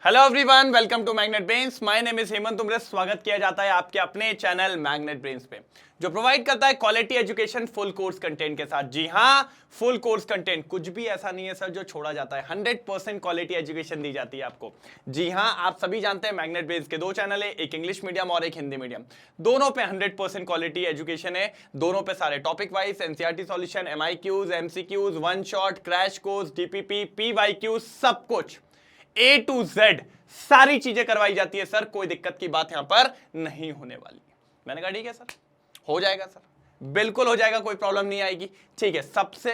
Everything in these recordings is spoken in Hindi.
Hello everyone, welcome to Magnet Brains. My name is Hemant Tumre. स्वागत किया जाता है आपके अपने चैनल मैग्नेट ब्रेन्स पे, जो प्रोवाइड करता है quality education full course content के साथ। जी हाँ, फुल कोर्स कंटेंट, कुछ भी ऐसा नहीं है सर जो छोड़ा जाता है। 100% क्वालिटी एजुकेशन दी जाती है आपको। जी हाँ, आप सभी जानते हैं मैग्नेट ब्रेन्स के दो चैनल है, एक इंग्लिश मीडियम और एक हिंदी मीडियम। दोनों पे 100% क्वालिटी एजुकेशन है। दोनों पे सारे topic wise NCERT solution, MIQs, MCQs, one shot, crash course, DPP, PYQ, सब कुछ A to Z सारी चीजें करवाई जाती है सर। कोई दिक्कत की बात यहां पर नहीं होने वाली। मैंने कहा ठीक है सर, हो जाएगा सर, बिल्कुल हो जाएगा, कोई प्रॉब्लम नहीं आएगी। ठीक है, सबसे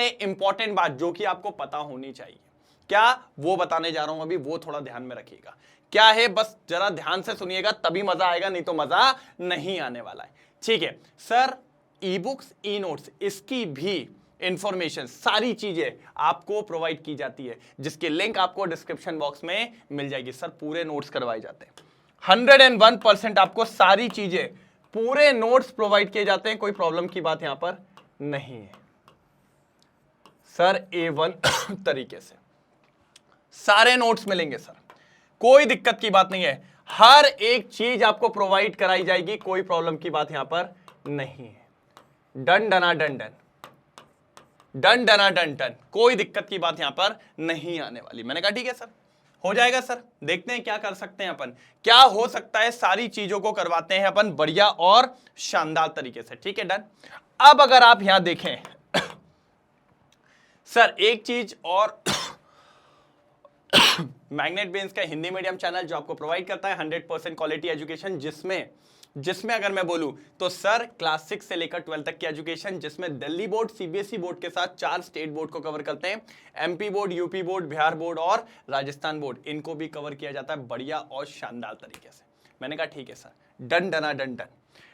इंपॉर्टेंट बात जो कि आपको पता होनी चाहिए, क्या वो बताने जा रहा हूं अभी, वो थोड़ा ध्यान में रखिएगा। क्या है, बस जरा ध्यान से सुनिएगा तभी मजा आएगा, नहीं तो मजा नहीं आने वाला है। ठीक है sir, e books, e notes, इसकी भी इंफॉर्मेशन, सारी चीजें आपको प्रोवाइड की जाती है, जिसकी लिंक आपको डिस्क्रिप्शन बॉक्स में मिल जाएगी। सर पूरे नोट्स करवाए जाते हैं, 101% आपको सारी चीजें, पूरे नोट्स प्रोवाइड किए जाते हैं। कोई प्रॉब्लम की बात यहां पर नहीं है सर। A1 तरीके से सारे नोट्स मिलेंगे सर, कोई दिक्कत की बात नहीं है। हर एक चीज आपको प्रोवाइड कराई जाएगी, कोई प्रॉब्लम की बात यहां पर नहीं है। डन डना डन डन, डन डना डन डन, कोई दिक्कत की बात यहां पर नहीं आने वाली। मैंने कहा ठीक है सर, हो जाएगा सर। देखते हैं क्या कर सकते हैं अपन, क्या हो सकता है। सारी चीजों को करवाते हैं अपन बढ़िया और शानदार तरीके से। ठीक है, डन। अब अगर आप यहां देखें सर, एक चीज और मैग्नेट ब्रेन्स का हिंदी मीडियम चैनल जो आपको प्रोवाइड करता है 100% क्वालिटी एजुकेशन, जिसमें अगर मैं बोलूं तो सर क्लास 6 से लेकर 12 तक की एजुकेशन, जिसमें दिल्ली बोर्ड, CBSE बोर्ड के साथ 4 स्टेट बोर्ड को कवर करते हैं। MP board, UP board, Bihar board और राजस्थान बोर्ड, इनको भी कवर किया जाता है बढ़िया और शानदार तरीके से। मैंने कहा ठीक है सर, डन डना डन डन,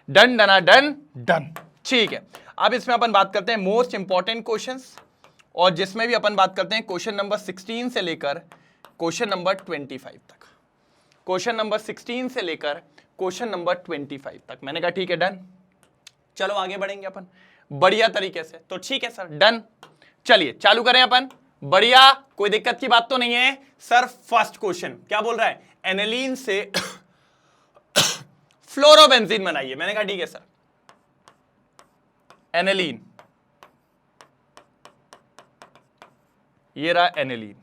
डन डना डन डन। ठीक है, अब इसमें अपन बात करते हैं मोस्ट इंपॉर्टेंट क्वेश्चन, और जिसमें भी अपन बात करते हैं क्वेश्चन नंबर 16 से लेकर क्वेश्चन नंबर 25 तक। क्वेश्चन नंबर 16 से लेकर क्वेश्चन नंबर 25 तक। मैंने कहा ठीक है, डन। चलो आगे बढ़ेंगे अपन बढ़िया तरीके से। तो ठीक है सर, डन। चलिए चालू करें अपन बढ़िया, कोई दिक्कत की बात तो नहीं है सर। फर्स्ट क्वेश्चन क्या बोल रहा है, एनिलीन से फ्लोरोबेंजीन बनाइए। मैंने कहा ठीक है सर, एनिलीन, ये रहा एनिलीन।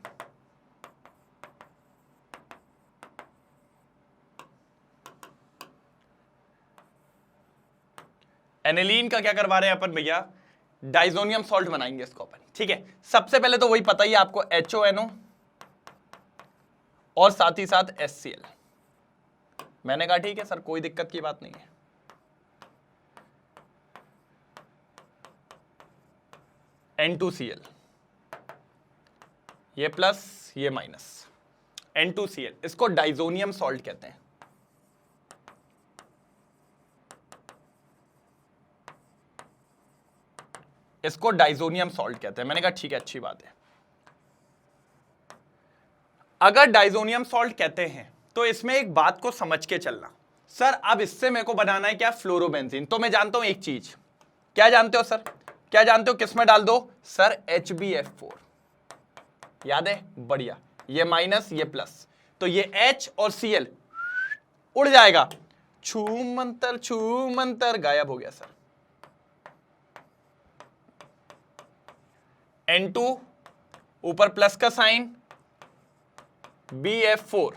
एनिलीन का क्या करवा रहे हैं अपन भैया, डाइजोनियम सॉल्ट बनाएंगे इसको अपन। ठीक है, सबसे पहले तो वही पता ही है आपको, HONO और साथ ही साथ HCl। मैंने कहा ठीक है सर, कोई दिक्कत की बात नहीं है। N2Cl, ये प्लस ये माइनस, N2Cl, इसको डाइजोनियम सॉल्ट कहते हैं। इसको डाइजोनियम सॉल्ट कहते हैं। मैंने कहा ठीक है, अच्छी बात है। अगर डाइजोनियम सॉल्ट कहते हैं तो इसमें एक बात को समझ के चलना सर। अब इससे मेरे को बनाना है क्या, फ्लोरोबेंजीन। तो मैं जानता हूं एक चीज, क्या जानते हो सर, क्या जानते हो, किसमें डाल दो सर, HbF4। याद है, बढ़िया। ये माइनस ये प्लस, तो ये H और Cl उड़ जाएगा, छू मंतर गायब हो गया सर। N2 ऊपर प्लस का साइन, BF4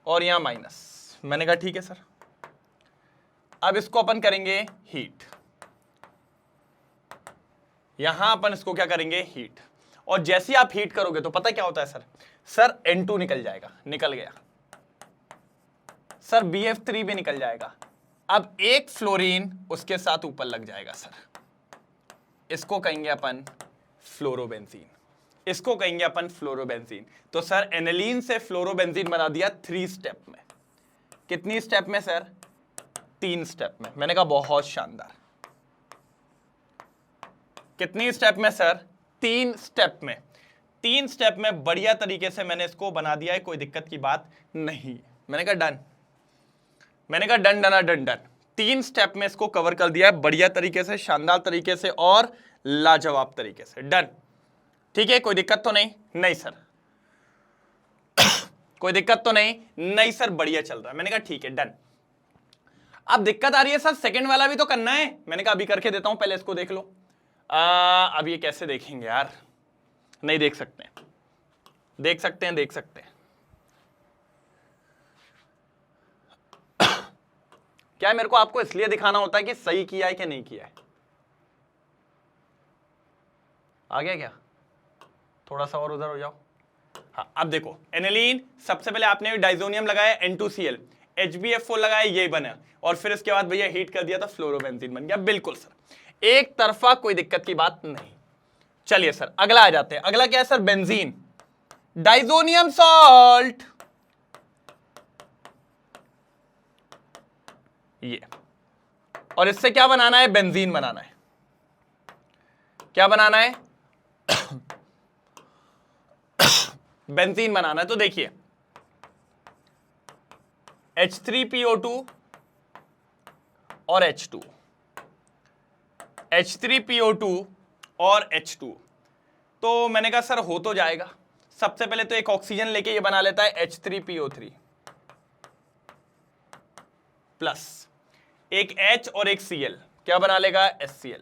और यहां माइनस। मैंने कहा ठीक है सर। अब इसको अपन करेंगे हीट, यहां अपन इसको क्या करेंगे, हीट। और जैसे ही आप हीट करोगे तो पता क्या होता है सर, सर N2 निकल जाएगा, निकल गया सर, BF3 भी निकल जाएगा। अब एक फ्लोरीन उसके साथ ऊपर लग जाएगा सर, इसको कहेंगे अपन फ्लोरोबेंजीन, इसको कहेंगे अपन फ्लोरोबेंजीन। तो सर एनिलीन से फ्लोरोबेंजीन बना दिया 3 स्टेप में। कितनी स्टेप में सर, 3 स्टेप में। मैंने कहा बहुत शानदार। कितनी स्टेप में सर, 3 स्टेप में। 3 स्टेप में बढ़िया तरीके से मैंने इसको बना दिया है, कोई दिक्कत की बात नहीं। मैंने कहा डन, मैंने कहा डन डना डन डन। 3 स्टेप में इसको कवर कर दिया है बढ़िया तरीके से, शानदार तरीके से और लाजवाब तरीके से। डन। ठीक है, कोई दिक्कत तो नहीं? नहीं सर कोई दिक्कत तो नहीं? नहीं सर, बढ़िया चल रहा है। मैंने कहा ठीक है, डन। अब दिक्कत आ रही है सर, सेकंड वाला भी तो करना है। मैंने कहा अभी करके देता हूं, पहले इसको देख लो। अब ये कैसे देखेंगे यार? नहीं देख सकते, देख सकते हैं, देख सकते हैं। क्या मेरे को आपको इसलिए दिखाना होता है कि सही किया है कि नहीं किया है? आ गया क्या? थोड़ा सा और उधर हो जाओ। हाँ, अब देखो, एनिलीन, सबसे पहले आपने डाइजोनियम लगाया N2Cl, HbF4 लगाया, ये बना, और फिर इसके बाद भैया हीट कर दिया था, फ्लोरोबेंजीन बन गया। बिल्कुल सर, एक तरफा, कोई दिक्कत की बात नहीं। चलिए सर, अगला आ जाते हैं। अगला क्या है सर? बेंजीन, डाइजोनियम सॉल्ट, ये, और इससे क्या बनाना है? बेंजीन बनाना है। क्या बनाना है? बेंजीन बनाना है। तो देखिए, H3PO2 और H2, H3PO2 और H2। तो मैंने कहा सर हो तो जाएगा। सबसे पहले तो एक ऑक्सीजन लेके ये बना लेता है H3PO3 प्लस एक H और एक Cl, क्या बना लेगा? HCl।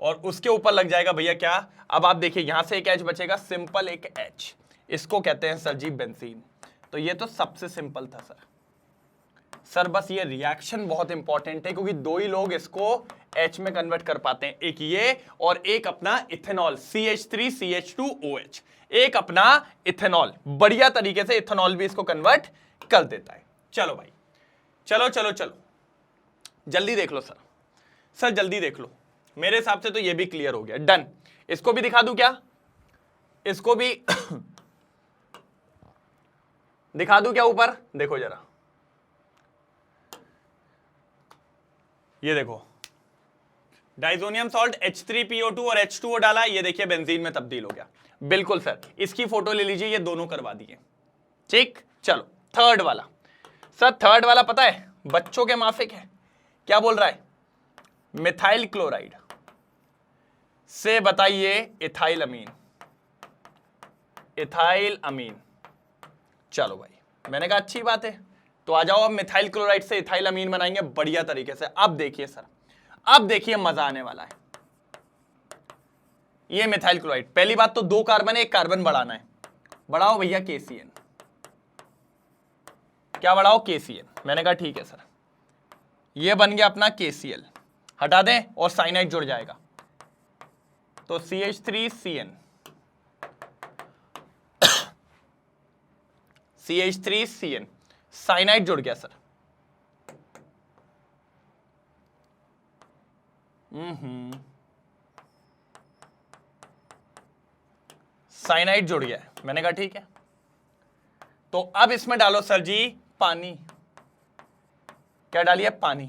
और उसके ऊपर लग जाएगा भैया क्या? अब आप देखिए, यहां से एक H बचेगा, सिंपल एक H, इसको कहते हैं सर जी बेंजीन। तो ये तो सबसे सिंपल था सर बस ये रिएक्शन बहुत इंपॉर्टेंट है, क्योंकि दो ही लोग इसको H में कन्वर्ट कर पाते हैं, एक ये और एक अपना इथेनॉल CH3CH2OH, एक अपना इथेनॉल बढ़िया तरीके से इथेनॉल भी इसको कन्वर्ट कर देता है। चलो भाई, चलो चलो चलो, जल्दी देख लो सर जल्दी देख लो। मेरे हिसाब से तो ये भी क्लियर हो गया, डन। इसको भी दिखा दूं क्या? इसको भी दिखा दूं क्या? ऊपर देखो जरा, ये देखो, डाइजोनियम सॉल्ट H3PO2 और H2O डाला, ये देखिए बेंजीन में तब्दील हो गया। बिल्कुल सर, इसकी फोटो ले लीजिए, ये दोनों करवा दिए। ठीक, चलो थर्ड वाला। सर थर्ड वाला पता है बच्चों के माफिक है, क्या बोल रहा है? मिथाइल क्लोराइड से बताइए इथाइल अमीन, इथाइल अमीन। चलो भाई, मैंने कहा अच्छी बात है, तो आ जाओ, अब मिथाइल क्लोराइड से इथाइल अमीन बनाएंगे बढ़िया तरीके से। अब देखिए सर, अब देखिए मजा आने वाला है। ये मिथाइल क्लोराइड, पहली बात तो 2 कार्बन है, 1 कार्बन बढ़ाना है, बढ़ाओ भैया KCN। क्या बढ़ाओ? KCN। मैंने कहा ठीक है सर, ये बन गया अपना KCl, हटा दें और साइनाइड जुड़ जाएगा, तो CH3CN, CH3CN, साइनाइड जुड़ गया सर। साइनाइड जुड़ गया है। मैंने कहा ठीक है, तो अब इसमें डालो सर जी पानी। क्या डालिए? पानी।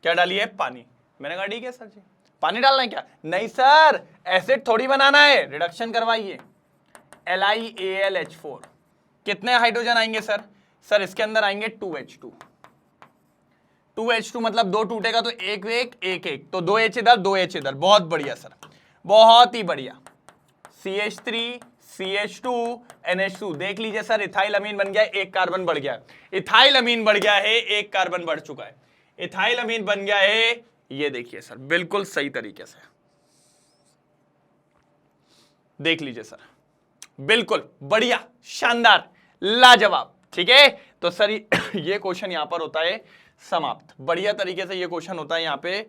क्या डालिए? पानी। मैंने कहा ठीक है सर जी, पानी डालना है क्या? नहीं सर, एसिड थोड़ी बनाना है, रिडक्शन करवाइए। LiAlH4, कितने हाइड्रोजन आएंगे सर? सर इसके अंदर आएंगे 2H2, 2H2 मतलब 2 टूटेगा तो 1 1 1 1, तो 2H इधर 2H इधर। बहुत बढ़िया सर, बहुत ही बढ़िया। CH3 CH2 NH2, देख लीजिए सर, इथाइल अमीन बन गया, 1 कार्बन बढ़ गया। इथाइल अमीन बढ़ गया है, 1 कार्बन बढ़ चुका है, इथाइल अमीन बन गया है। ये देखिए सर, बिल्कुल सही तरीके से देख लीजिए सर, बिल्कुल बढ़िया, शानदार, लाजवाब। ठीक है, तो सर ये क्वेश्चन यहां पर होता है समाप्त, बढ़िया तरीके से ये क्वेश्चन होता है यहां पे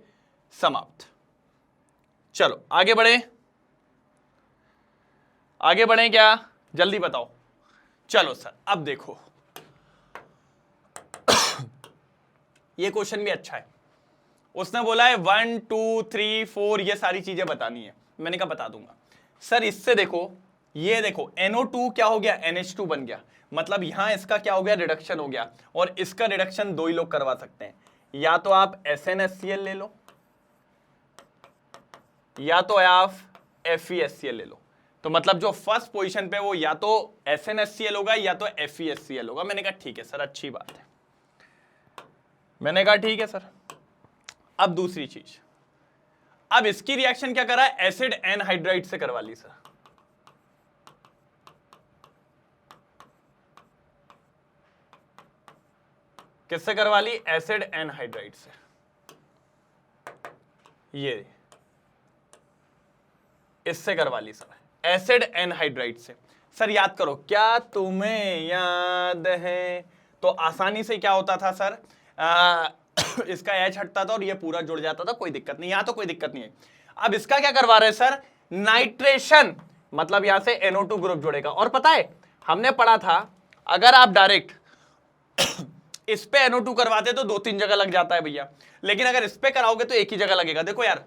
समाप्त। चलो आगे बढ़े, आगे बढ़े क्या? जल्दी बताओ। चलो सर, अब देखो ये क्वेश्चन भी अच्छा है। उसने बोला है 1 2 3 4 ये सारी चीजें बतानी है। मैंने कहा बता दूंगा सर। इससे देखो, ये देखो NO2 क्या हो गया? NH2 बन गया, मतलब यहां इसका क्या हो गया? रिडक्शन हो गया। और इसका रिडक्शन 2 ही लोग करवा सकते हैं, या तो आप SnHCl ले लो, या तो आप FeHCl ले लो। तो मतलब जो फर्स्ट पोजीशन पे वो या तो SnHCl होगा या तो FeHCl होगा। मैंने कहा ठीक है सर, अच्छी बात है। मैंने कहा ठीक है सर, अब दूसरी चीज, अब इसकी रिएक्शन क्या करा, एसिड एनहाइड्राइड से करवा ली सर। किससे करवा ली, एसिड एनहाइड्राइड से। ये इससे करवा ली सर, एसिड एनहाइड्राइड से। सर याद करो, क्या तुम्हें याद है, तो आसानी से क्या होता था सर, इसका एच हटता था और ये पूरा जुड़ जाता था, कोई दिक्कत नहीं, यहां तो कोई दिक्कत नहीं है। अब इसका क्या करवा रहे हैं सर, नाइट्रेशन, मतलब यहां से NO2 ग्रुप जुड़ेगा। और पता है हमने पढ़ा था, अगर आप डायरेक्ट इस पे NO2 करवाते तो 2-3 जगह लग जाता है भैया, लेकिन अगर इस पे कराओगे तो एक ही जगह लगेगा। देखो यार,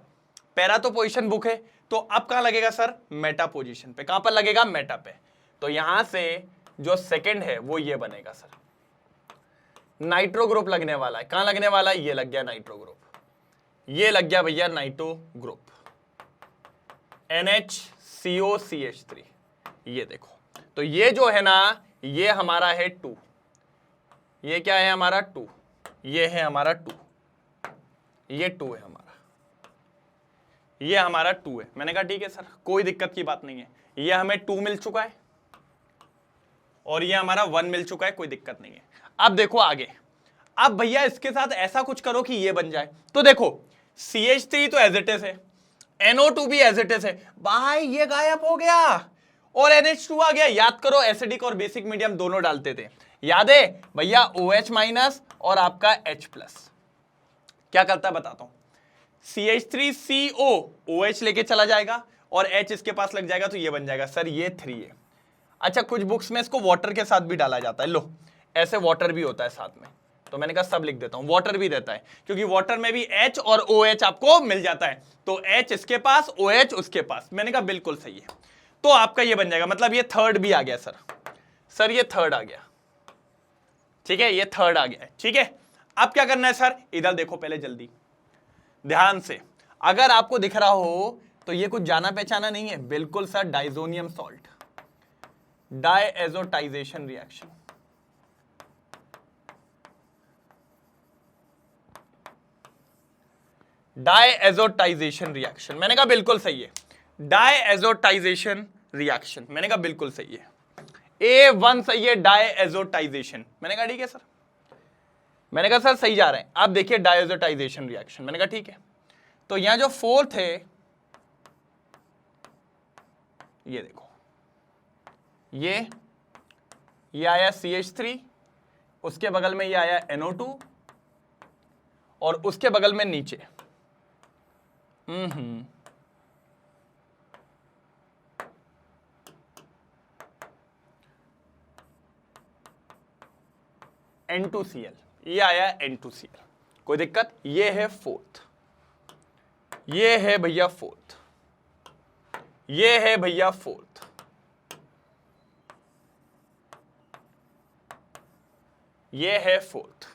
पैरा तो पोजीशन बुक है, तो अब कहां लगेगा सर, मेटा पोजीशन पे। कहां पर लगेगा, मेटा पे। तो यहां से जो सेकंड है वो ये बनेगा सर, नाइट्रो ग्रुप लगने वाला है। कहां लगने वाला है, ये लग गया नाइट्रो ग्रुप, ये लग गया भैया नाइट्रो ग्रुप, NHCOCH3। ये देखो, तो ये जो है ना, ये हमारा है 2, ये क्या है हमारा 2, ये है हमारा 2, ये 2 है हमारा, ये हमारा 2 है। मैंने कहा ठीक है सर, कोई दिक्कत की बात नहीं है, ये हमें 2 मिल चुका है और ये हमारा 1 मिल चुका है, कोई दिक्कत नहीं है। अब देखो आगे, अब भैया इसके साथ ऐसा कुछ करो कि ये बन जाए। तो देखो CH3 तो एज इट इज है, NO2 भी एज इट इज है, भाई ये गायब हो गया और NH2 आ गया। याद करो, एसिडिक और बेसिक मीडियम दोनों डालते थे, याद है भैया, OH माइनस और आपका H प्लस। क्या करता है बताता हूं, CH3CO OH लेके चला जाएगा और H इसके पास लग जाएगा, तो ये बन जाएगा सर, ये 3 है। अच्छा, कुछ बुक्स में इसको वाटर के साथ भी डाला जाता है, लो ऐसे वाटर भी होता है साथ में, तो मैंने कहा सब लिख देता हूं, वाटर भी रहता है, क्योंकि वाटर में भी H और OH आपको मिल जाता है। तो H इसके पास, OH उसके पास, मैंने कहा बिल्कुल सही है। तो आपका ये बन जाएगा, मतलब ये थर्ड भी आ गया सर, सर ये थर्ड आ गया, ठीक है, ये थर्ड आ गया है, ठीक है। अब क्या करना है सर, इधर देखो पहले जल्दी ध्यान से, अगर आपको दिख रहा हो तो ये कुछ जाना पहचाना नहीं है, बिल्कुल sir, diazonium salt, diazotization reaction. Diazotization reaction, मैंने कहा बिल्कुल सही है, डायएजोटाइजेशन रिएक्शन, मैंने कहा बिल्कुल सही है, A1 सही है, डायएजोटाइजेशन। मैंने कहा ठीक है सर, मैंने कहा सर सही जा रहे हैं। आप देखिए डायएजोटाइजेशन रिएक्शन, मैंने कहा ठीक है। तो यहां जो फोर्थ है, ये देखो, ये आया CH3, उसके बगल में ये आया NO2 और उसके बगल में नीचे N2Cl, ये आया N2Cl, कोई दिक्कत। ये है फोर्थ, ये है भैया फोर्थ, ये है भैया फोर्थ, ये है फोर्थ।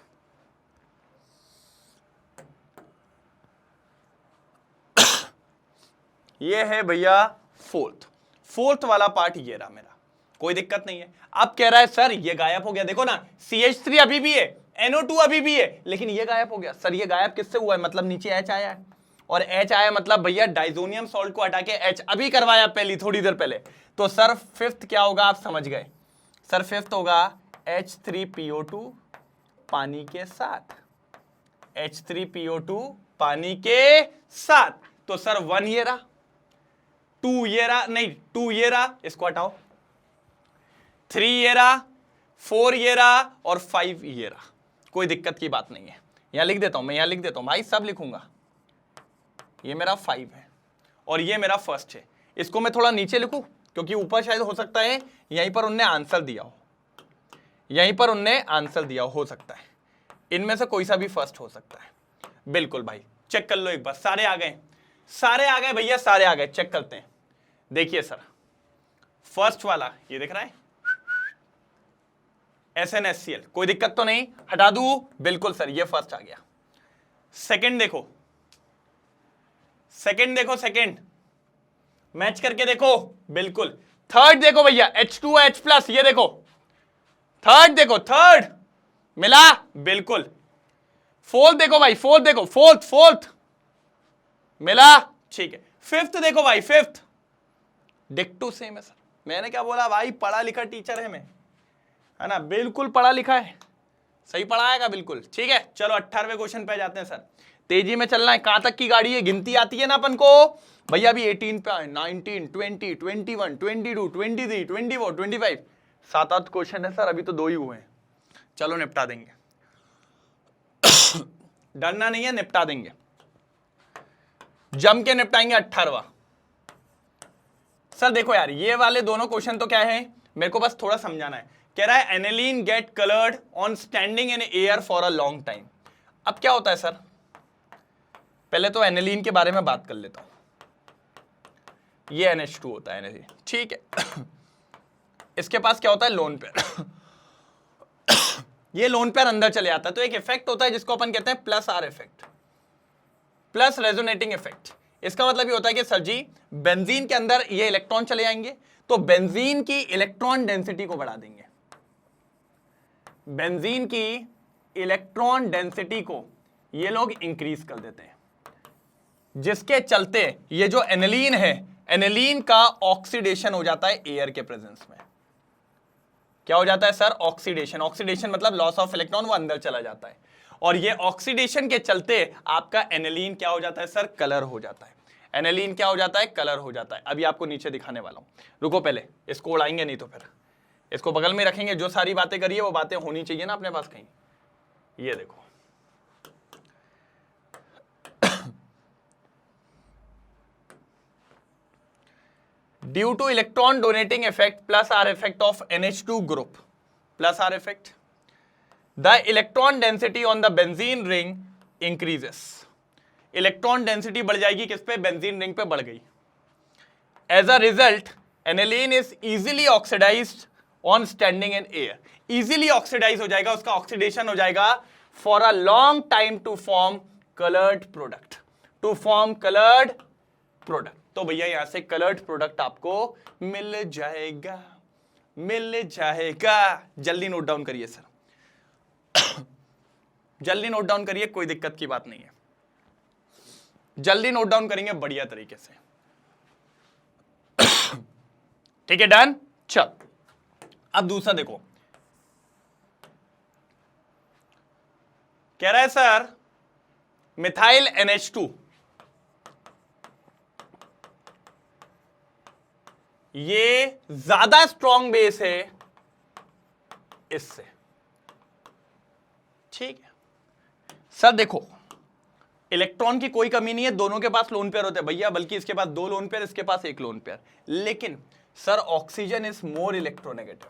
ये है भैया फोर्थ, फोर्थ वाला पार्ट ये रहा मेरा, कोई दिक्कत नहीं है। अब कह रहा है सर ये गायब हो गया, देखो ना, CH3 अभी भी है, NO2 अभी भी है, लेकिन ये गायब हो गया। सर ये गायब किससे हुआ है, मतलब नीचे H आया है, और H आया मतलब भैया डाइजोनियम सॉल्ट को हटा के H अभी करवाया पहली थोड़ी देर पहले। तो सर फिफ्थ क्या होगा, आप समझ गए सर, फिफ्थ होगा H3PO2 पानी के साथ, H3PO2 पानी के साथ। तो सर 1 ये रहा, 2 ये रहा, नहीं 2 ये रहा, इसको हटाओ, 3 ये रहा, 4 ये रहा और 5 ये रहा, कोई दिक्कत की बात नहीं है। यहां लिख देता हूं, मैं यहां लिख देता हूं भाई, सब लिखूंगा। ये मेरा 5 है और ये मेरा फर्स्ट है। इसको मैं थोड़ा नीचे लिखूं, क्योंकि ऊपर शायद हो सकता है यहीं पर उनने आंसर दिया हो, यहीं पर उनने आंसर दिया हो सकता है, इनमें से कोई सा भी फर्स्ट हो सकता है। बिल्कुल भाई, चेक कर लो एक बार, सारे आ गए, सारे आ गए भैया, सारे आ गए, चेक करते हैं। देखिए सर, फर्स्ट वाला ये दिख रहा है SnHCl, कोई दिक्कत तो नहीं, हटा दूं, बिल्कुल सर ये फर्स्ट आ गया। सेकंड देखो, सेकंड देखो, सेकंड मैच करके देखो, बिल्कुल। थर्ड देखो भैया H2OH+, ये देखो थर्ड, देखो थर्ड मिला, बिल्कुल। फोर्थ देखो भाई, फोर्थ देखो, फोर्थ मिला, ठीक है। फिफ्थ देखो भाई, फिफ्थ डिक्टो सेम है सर। मैंने क्या बोला भाई, पढ़ा लिखा टीचर है मैं, है ना, बिल्कुल पढ़ा लिखा है, सही पढ़ाएगा बिल्कुल, ठीक है। चलो 18वें क्वेश्चन पे जाते हैं सर, तेजी में चलना है। कहां तक की गाड़ी है, गिनती आती है ना अपन को भैया, अभी 18 पे आए, 19, 20, 21, 22, 23, 24, 25, 7-8 क्वेश्चन है सर, अभी तो 2 ही हुए हैं। चलो निपटा देंगे डरना नहीं है, निपटा देंगे, जम के निपटाएंगे। 18वां सर देखो यार, ये वाले दोनों क्वेश्चन तो क्या है, मेरे को बस थोड़ा समझाना है। कह रहा है aniline get coloured on standing in air for a long time. अब क्या होता है सर, पहले तो एनिलीन के बारे में बात कर लेता हूं। ये NH2 होता है एनिलीन, ठीक है। इसके पास क्या होता है, लोन पेयर। ये लोन पेयर अंदर चले आता है, तो एक इफेक्ट होता है जिसको अपन कहते हैं plus R effect, plus resonating effect. इसका मतलब ये होता है कि सर जी बेंजीन के अंदर ये इलेक्ट्रॉन चले जाएंगे, तो बेंजीन की इलेक्ट्रॉन डेंसिटी को बढ़ा देंगे, बेंजीन की इलेक्ट्रॉन डेंसिटी को ये लोग इंक्रीज कर देते हैं, जिसके चलते ये जो एनिलीन है, एनिलीन का ऑक्सीडेशन हो जाता है एयर के प्रेजेंस में। क्या हो जाता है सर, ऑक्सीडेशन। ऑक्सीडेशन मतलब लॉस ऑफ इलेक्ट्रॉन, वो अंदर चला जाता है, और ये ऑक्सीडेशन के चलते आपका एनिलीन क्या हो जाता है सर, कलर हो जाता है। एनिलीन क्या हो जाता है, कलर हो जाता है। अभी आपको नीचे दिखाने वाला हूं, रुको पहले इसको उड़ाएंगे, नहीं तो फिर इसको बगल में रखेंगे। जो सारी बातें करिए वो बातें होनी चाहिए ना अपने पास कहीं। ये देखो due to electron donating effect plus R effect of NH2 group, plus R effect, the electron density on the benzene ring increases. Electron density बढ़ जाएगी, किस पे, बेंजीन रिंग पे बढ़ गई। As a result aniline is easily oxidised on standing in air. Easily oxidise हो जाएगा, उसका ऑक्सीडेशन हो जाएगा for a long time to form coloured product, to form coloured product. तो भैया यहां से कलर्ड प्रोडक्ट आपको मिल जाएगा, मिल जाएगा। जल्दी नोट डाउन करिए सर, जल्दी नोट डाउन करिए, कोई दिक्कत की बात नहीं है, जल्दी नोट डाउन करेंगे बढ़िया तरीके से, ठीक है, डन। चल अब दूसरा देखो, कह रहा है सर मिथाइल NH2, ये ज्यादा स्ट्रॉन्ग बेस है इससे, ठीक है सर। देखो इलेक्ट्रॉन की कोई कमी नहीं है, दोनों के पास लोन पेयर होते हैं भैया, बल्कि इसके पास 2 लोन पेयर, इसके पास 1 लोन पेयर। लेकिन sir oxygen is more electronegative,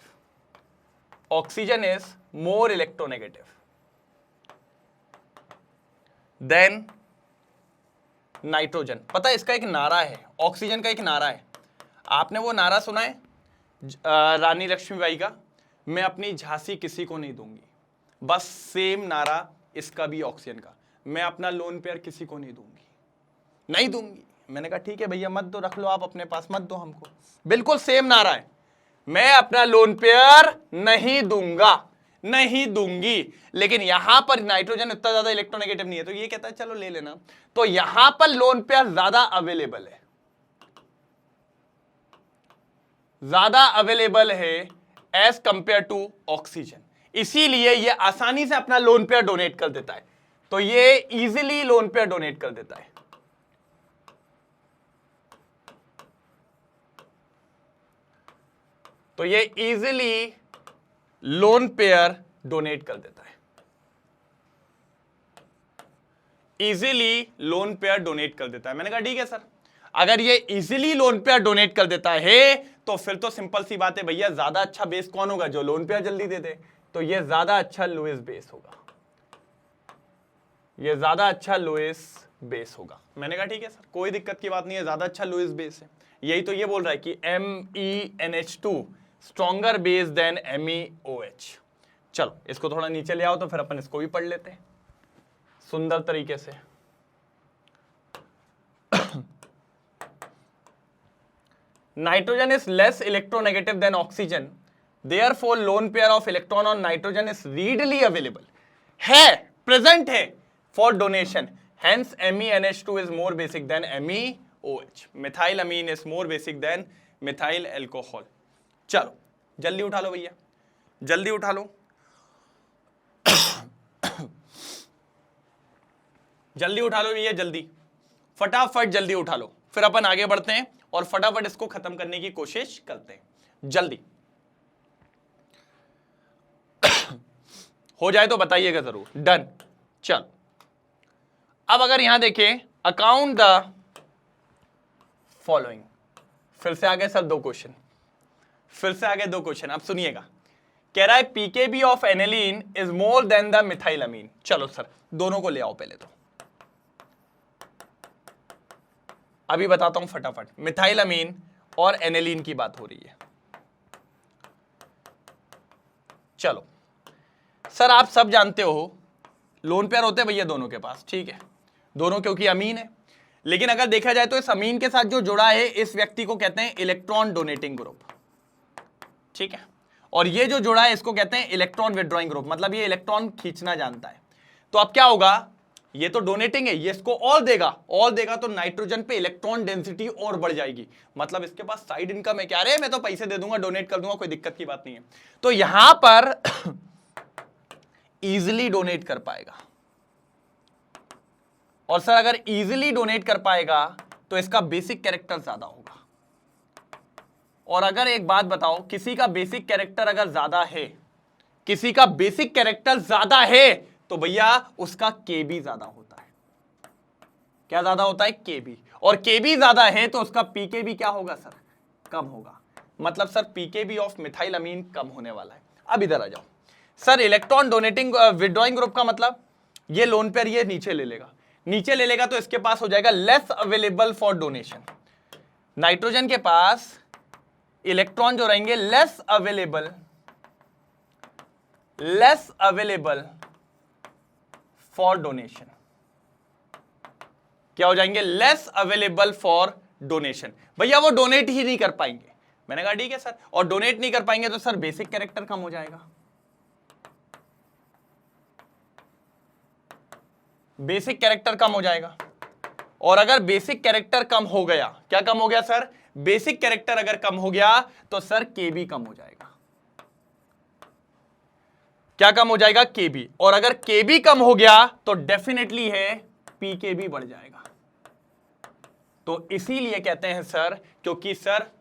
oxygen is more electronegative than nitrogen. पता है इसका एक नारा है, ऑक्सीजन का एक नारा है, आपने वो नारा सुना है रानी लक्ष्मीबाई का, मैं अपनी झांसी किसी को नहीं दूंगी। बस सेम नारा इसका भी ऑक्सीजन का, मैं अपना लोन पेयर किसी को नहीं दूंगी, नहीं दूंगी। मैंने कहा ठीक है भैया मत दो, रख लो आप अपने पास, मत दो हमको। बिल्कुल सेम नारा है, मैं अपना लोन पेयर नहीं दूंगा, नहीं दूंगी। लेकिन यहां पर नाइट्रोजन इतना ज्यादा इलेक्ट्रोनेगेटिव नहीं है, तो ये कहता है चलो ले लेना। तो यहां पर लोन पेयर ज्यादा अवेलेबल है, ज्यादा अवेलेबल है एज कंपेयर टू ऑक्सीजन, इसीलिए ये आसानी से अपना लोन पेयर डोनेट कर देता है। तो ये इजीली लोन पेयर डोनेट कर देता है, तो ये इजीली लोन पेयर डोनेट कर देता है, इजीली लोन पेयर डोनेट कर देता है। मैंने कहा ठीक है सर, अगर ये इजीली लोन पेयर डोनेट कर देता है तो फिर तो सिंपल सी बात है भैया, ज्यादा अच्छा बेस कौन होगा, जो लोन पेयर जल्दी दे दे। तो ये ज्यादा अच्छा लुईस बेस होगा, ये ज्यादा अच्छा लुईस बेस होगा। मैंने कहा ठीक है सर, कोई दिक्कत की बात नहीं है, ज्यादा अच्छा लुईस बेस है। यही तो ये बोल रहा है कि MENH2 stronger base then MEOH। चलो इसको थोड़ा नीचे ले आओ, तो फिर अपन इसको भी पढ़ लेते हैं सुंदर तरीके से। Nitrogen is less electronegative than oxygen, therefore lone pair of electron on nitrogen is readily available। है, प्रेजेंट है, for donation. Hence MENH2 is more basic than MEOH. Methylamine is more basic than methyl alcohol. चलो जल्दी उठा लो भैया, जल्दी उठा लो, जल्दी उठा लो भैया, जल्दी फटाफट जल्दी उठा लो, फिर अपन आगे बढ़ते हैं और फटाफट इसको खत्म करने की कोशिश करते हैं। जल्दी हो जाए तो बताइएगा जरूर। डन। चल अब अगर यहां देखें, अकाउंट द फॉलोइंग, फिर से आगे सर 2 क्वेश्चन, फिर से आगे 2 क्वेश्चन। अब सुनिएगा, कह रहा है pKb of aniline is more than the methylamine. चलो सर दोनों को ले आओ पहले तो, अभी बताता हूं फटाफट। मिथाइलामीन और एनिलीन की बात हो रही है। चलो सर आप सब जानते हो लोन पेयर होते हैं भैया दोनों के पास, ठीक है, दोनों क्योंकि अमीन है। लेकिन अगर देखा जाए तो इस अमीन के साथ जो जुड़ा है इस व्यक्ति को कहते हैं इलेक्ट्रॉन डोनेटिंग ग्रुप, ठीक है, और ये जो जुड़ा है इसको कहते हैं इलेक्ट्रॉन विड्रॉइंग ग्रुप, मतलब ये इलेक्ट्रॉन खींचना जानता है। तो अब क्या होगा, ये तो डोनेटिंग है, ये इसको ऑल देगा तो नाइट्रोजन पे इलेक्ट्रॉन डेंसिटी और बढ़ जाएगी, मतलब इसके पास साइड इनकम है। क्या रे मैं तो पैसे दे दूंगा, डोनेट कर दूंगा, कोई दिक्कत की बात नहीं है। तो यहां पर इजिली डोनेट कर पाएगा, और सर अगर इजिली डोनेट कर पाएगा तो इसका बेसिक कैरेक्टर ज्यादा होगा। और अगर एक बात बताओ, किसी का बेसिक कैरेक्टर अगर ज्यादा है, किसी का बेसिक कैरेक्टर ज्यादा है तो भैया उसका केबी ज्यादा होता है। क्या ज्यादा होता है? केबी। और केबी ज्यादा है तो उसका पीकेबी क्या होगा सर? कम होगा। मतलब सर पीकेबी ऑफ मिथाइलामीन कम होने वाला है। अब इधर आ जाओ sir, electron donating withdrawing group का मतलब ये लोन पेयर ये नीचे ले लेगा, नीचे ले लेगा तो इसके पास हो जाएगा less available for donation. Nitrogen के पास इलेक्ट्रॉन जो रहेंगे लेस अवेलेबल फॉर डोनेशन। क्या हो जाएंगे? Less available for donation. भैया वो डोनेट ही नहीं कर पाएंगे। मैंने कहा ठीक है सर, और डोनेट नहीं कर पाएंगे तो सर बेसिक कैरेक्टर कम हो जाएगा। बेसिक कैरेक्टर कम हो जाएगा, और अगर बेसिक कैरेक्टर कम हो गया, क्या कम हो गया सर? बेसिक कैरेक्टर अगर कम हो गया तो सर केबी कम हो जाएगा। क्या कम हो जाएगा? केबी। और अगर केबी कम हो गया तो डेफिनेटली है पीकेबी बढ़ जाएगा। तो इसीलिए कहते हैं सर, क्योंकि sir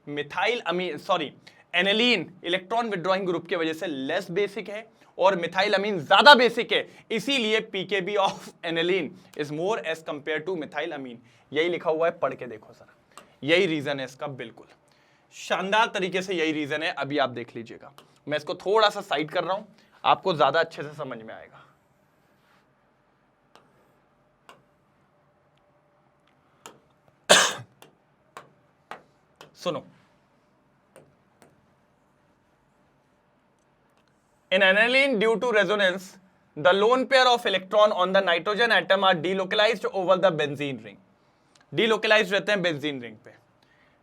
aniline electron withdrawing group की वजह से लेस बेसिक है और मिथाइलामीन ज्यादा बेसिक है, इसीलिए pKb of aniline is more as compare to methylamine. यही लिखा हुआ है, पढ़ के देखो सर, यही रीजन है इसका। बिल्कुल शानदार तरीके से यही रीजन है। अभी आप देख लीजिएगा, मैं इसको थोड़ा सा साइड कर रहा हूं, आपको ज्यादा अच्छे से समझ में आएगा। सुनो, in aniline due to resonance the lone pair of electron on the nitrogen atom are delocalized over the benzene ring। delocalized रहते हैं बेंजीन रिंग पे।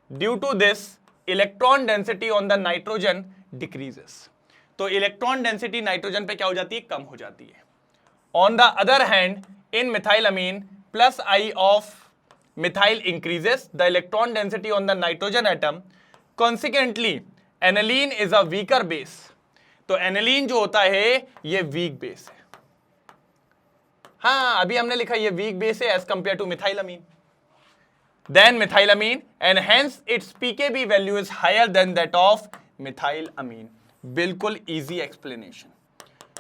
due to this electron density on the nitrogen decreases। तो इलेक्ट्रॉन डेंसिटी नाइट्रोजन पे क्या हो जाती है? कम हो जाती है। on the other hand in methylamine plus I of methyl increases the electron density on the nitrogen atom, consequently aniline is a weaker base। तो एनिलीन जो होता है ये वीक बेस है। हाँ अभी हमने लिखा ये वीक बेस है as compare to methylamine, than methylamine, and hence its pKb value is higher than that of methylamine. बिल्कुल इजी एक्सप्लेनेशन,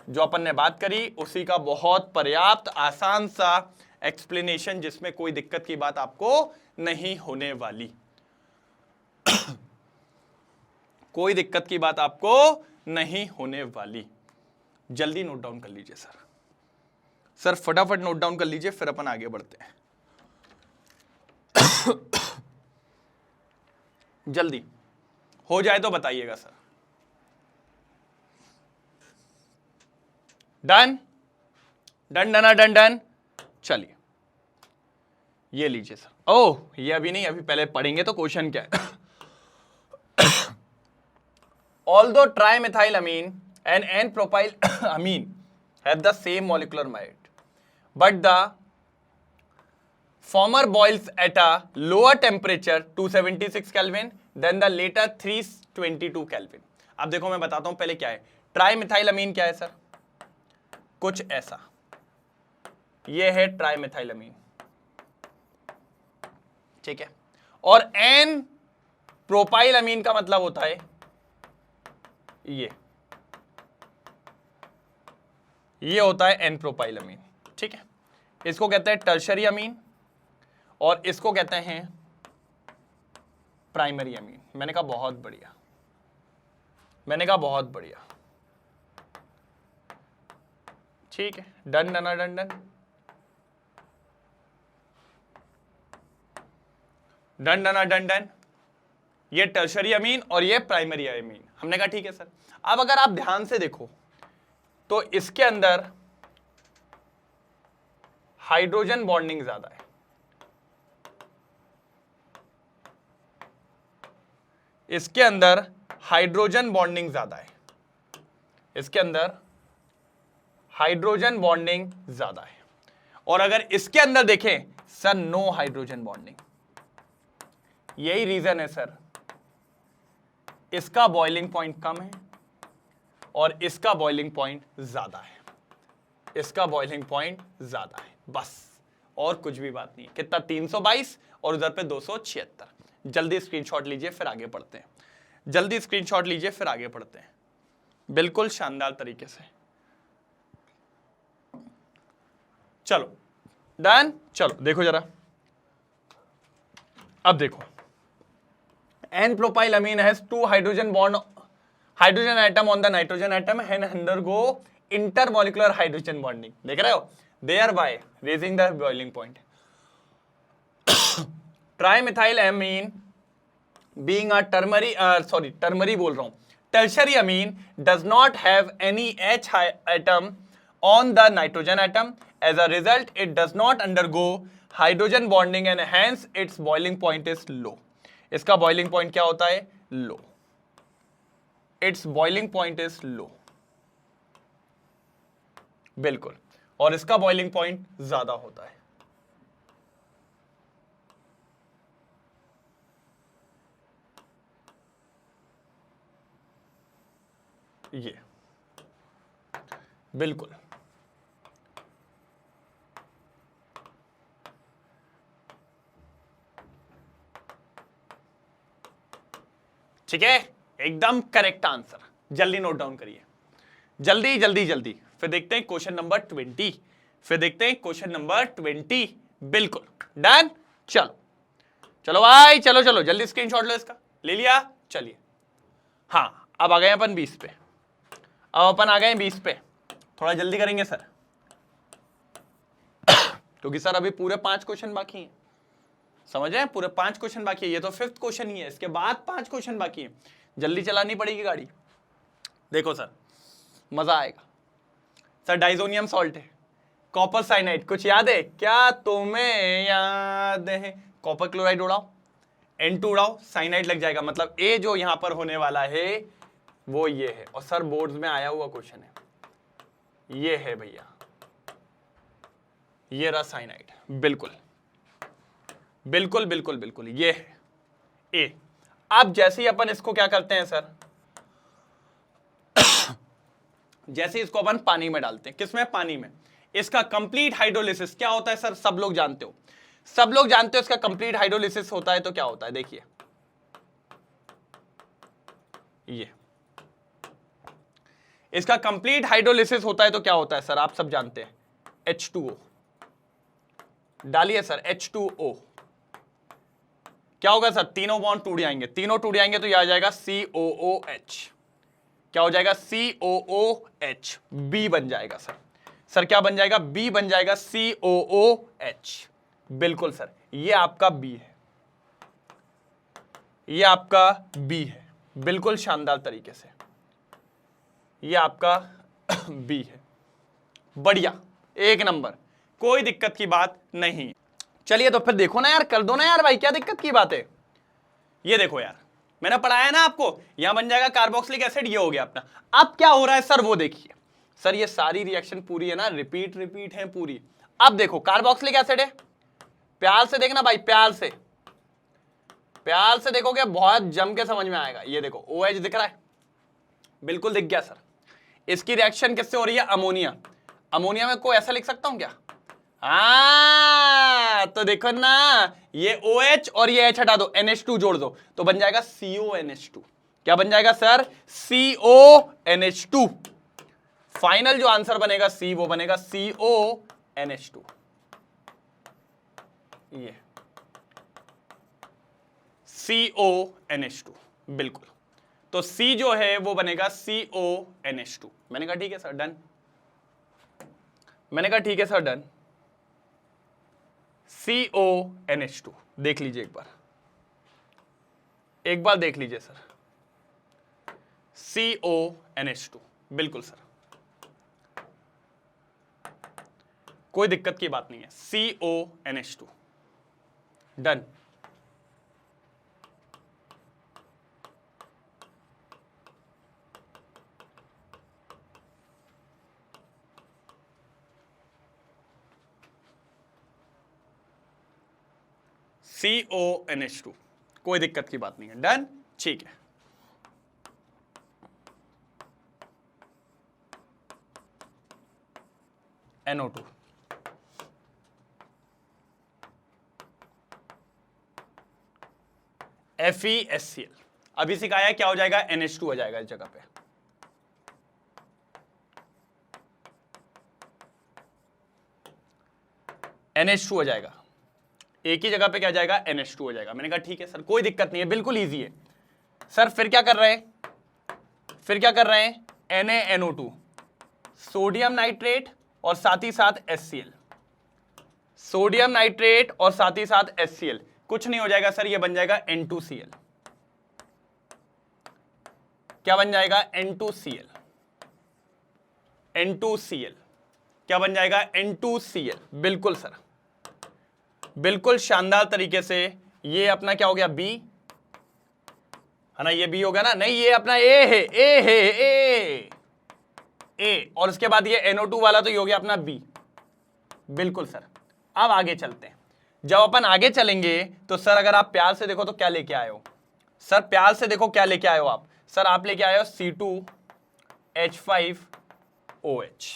जो अपन ने बात करी उसी का बहुत पर्याप्त आसान सा एक्सप्लेनेशन, जिसमें कोई दिक्कत की बात आपको नहीं होने वाली। कोई दिक्कत की बात आपको नहीं होने वाली। जल्दी नोट डाउन कर लीजिए सर, सर फटाफट नोट डाउन कर लीजिए, फिर अपन आगे बढ़ते हैं। जल्दी हो जाए तो बताइएगा सर। डन डन डन डन डन। चलिए ये लीजिए सर। ओह ये अभी नहीं, अभी पहले पढ़ेंगे तो क्वेश्चन क्या है। Although trimethylamine and N-propylamine have the same molecular weight, but the former boils at a lower temperature 276 Kelvin than the later 322 Kelvin। अब देखो मैं बताता हूं पहले क्या है। ट्राइमिथाइलअमीन क्या है सर? कुछ ऐसा, ये है ट्राइमिथाइलअमीन, ठीक है। और एन प्रोपाइलअमीन का मतलब होता है ये होता है एन प्रोपाइलअमीन, ठीक है। इसको कहते हैं टर्शरी अमीन और इसको कहते हैं प्राइमरी अमीन। मैंने कहा बहुत बढ़िया, मैंने कहा बहुत बढ़िया, ठीक है। डन डन डन डन डन डन डन डन। ये टर्शरी अमीन और ये प्राइमरी अमीन। हमने कहा ठीक है सर। अब अगर आप ध्यान से देखो तो इसके अंदर हाइड्रोजन बॉन्डिंग ज्यादा है, इसके अंदर हाइड्रोजन बॉन्डिंग ज्यादा है, इसके अंदर हाइड्रोजन बॉन्डिंग ज्यादा है। और अगर इसके अंदर देखें सर, नो हाइड्रोजन बॉन्डिंग। यही रीजन है सर, इसका बॉइलिंग पॉइंट कम है और इसका बॉइलिंग पॉइंट ज्यादा है, इसका बॉइलिंग पॉइंट ज्यादा है, बस और कुछ भी बात नहीं है। कितना? 322 और उधर पे 276। जल्दी स्क्रीनशॉट लीजिए फिर आगे पढ़ते हैं, जल्दी स्क्रीनशॉट लीजिए फिर आगे पढ़ते हैं, बिल्कुल शानदार तरीके से। चलो डन। चलो देखो जरा, अब देखो an propyl amine has 2 hydrogen bond, hydrogen atom on the nitrogen atom and undergo intermolecular hydrogen bonding. देख रहे हो? Thereby raising the boiling point. Trimethyl amine being a tertiary बोल रहा हूं, tertiary amine does not have any H atom on the nitrogen atom. As a result, it does not undergo hydrogen bonding and hence its boiling point is low. इसका boiling point क्या होता है? Low. Its boiling point is low. बिल्कुल। और इसका boiling point ज्यादा होता है। ये बिल्कुल ठीक है, एकदम करेक्ट आंसर। जल्दी नोट डाउन करिए, जल्दी जल्दी जल्दी। फिर देखते हैं क्वेश्चन नंबर 20, फिर देखते हैं क्वेश्चन नंबर 20। बिल्कुल डन। चलो चलो भाई, चलो चलो जल्दी स्क्रीनशॉट लो इसका। ले लिया? चलिए हाँ, अब आ गए अपन 20 पे, अब अपन आ गए 20 पे। थोड़ा जल्दी करेंगे सर, क्योंकि सर अभी पूरे 5 क्वेश्चन बाकी हैं, समझ रहे हैं? पूरे 5 क्वेश्चन बाकी है। ये तो 5th क्वेश्चन ही है, इसके बाद 5 क्वेश्चन बाकी है। जल्दी चलानी पड़ेगी गाड़ी। देखो सर, मजा आएगा। सर डाइजोनियम सॉल्ट है, कॉपर साइनाइड, कुछ याद है क्या तुम्हें? याद है? कॉपर क्लोराइड उड़ाओ, N2 उड़ाओ, साइनाइड लग जाएगा। मतलब ए जो यहां पर होने वाला है वो ये है। और सर बोर्ड्स में आया हुआ क्वेश्चन है, ये है भैया, ये रहा साइनाइड। बिल्कुल बिल्कुल बिल्कुल बिल्कुल, ये है ए। अब जैसे ही अपन इसको क्या करते हैं सर, जैसे इसको अपन पानी में डालते हैं, किसमें? पानी में। इसका कंप्लीट हाइड्रोलिसिस क्या होता है सर? सब लोग जानते हो, सब लोग जानते हो इसका कंप्लीट हाइड्रोलिसिस होता है तो क्या होता है? देखिए ये इसका कंप्लीट हाइड्रोलिसिस होता है तो क्या होता है सर? आप सब जानते हैं, H2O। डालिए सर H2O, क्या होगा सर? तीनों बॉन्ड टूट जाएंगे, तीनों टूट जाएंगे तो यह आ जाएगा COOH। क्या हो जाएगा? COOH। B बन जाएगा सर। सर क्या बन जाएगा? B बन जाएगा COOH। बिल्कुल सर, ये आपका B है, ये आपका B है, बिल्कुल शानदार तरीके से ये आपका B है। बढ़िया, एक नंबर, कोई दिक्कत की बात नहीं। चलिए तो फिर देखो ना यार, कर दो ना यार भाई, क्या दिक्कत की बात है? ये देखो यार, मैंने पढ़ाया ना आपको, यहां बन जाएगा कार्बोक्सिलिक एसिड, ये हो गया अपना। अब क्या हो रहा है सर वो देखिए। सर ये सारी रिएक्शन पूरी है ना, रिपीट रिपीट है पूरी। अब देखो कार्बोक्सिलिक एसिड है, प्यार से देखना भाई, प्यार से देखोगे बहुत जम के समझ में आएगा। ये देखो OH दिख रहा है, बिल्कुल दिख गया सर। इसकी रिएक्शन किससे हो रही है? अमोनिया। अमोनिया में को ऐसा लिख सकता हूं क्या? तो देखो ना, ये OH और ये H हटा दो, NH2 जोड़ दो तो बन जाएगा CONH2। क्या बन जाएगा सर? CONH2। फाइनल जो आंसर बनेगा C, वो बनेगा CONH2। ये CONH2 बिल्कुल। तो C जो है वो बनेगा CONH2। मैंने कहा ठीक है सर, डन। मैंने कहा ठीक है सर, डन। CONH2 देख लीजिए एक बार देख लीजिए सर, CONH2 बिल्कुल सर, कोई दिक्कत की बात नहीं है। CONH2 done. CONH2 कोई दिक्कत की बात नहीं है, डन। ठीक है, NO2 FeSCl। अभी सिखाया क्या हो जाएगा? NH2 हो जाएगा इस जगह पे। NH2 हो जाएगा, एक ही जगह पे क्या जाएगा? NH2 हो जाएगा। मैंने कहा ठीक है सर, कोई दिक्कत नहीं है, बिल्कुल इजी है सर। फिर क्या कर रहे हैं? NaNO2, सोडियम नाइट्रेट और साथ ही साथ HCl। सोडियम नाइट्रेट और साथ ही साथ HCl, कुछ नहीं हो जाएगा सर, ये बन जाएगा N2Cl। क्या बन जाएगा? N2Cl। N2Cl क्या बन जाएगा? N2Cl। बिल्कुल सर, बिल्कुल शानदार तरीके से। ये अपना क्या हो गया? B है ना, ये B हो गया ना? नहीं, ये अपना A है, A। और उसके बाद ये NO2 वाला तो ये हो गया अपना B। बिल्कुल सर। अब आगे चलते हैं। जब अपन आगे चलेंगे तो सर अगर आप प्यार से देखो तो क्या लेके आए हो? सर प्यार से देखो क्या लेके आए हो आप? सर आप लेके आए हो C2H5OH।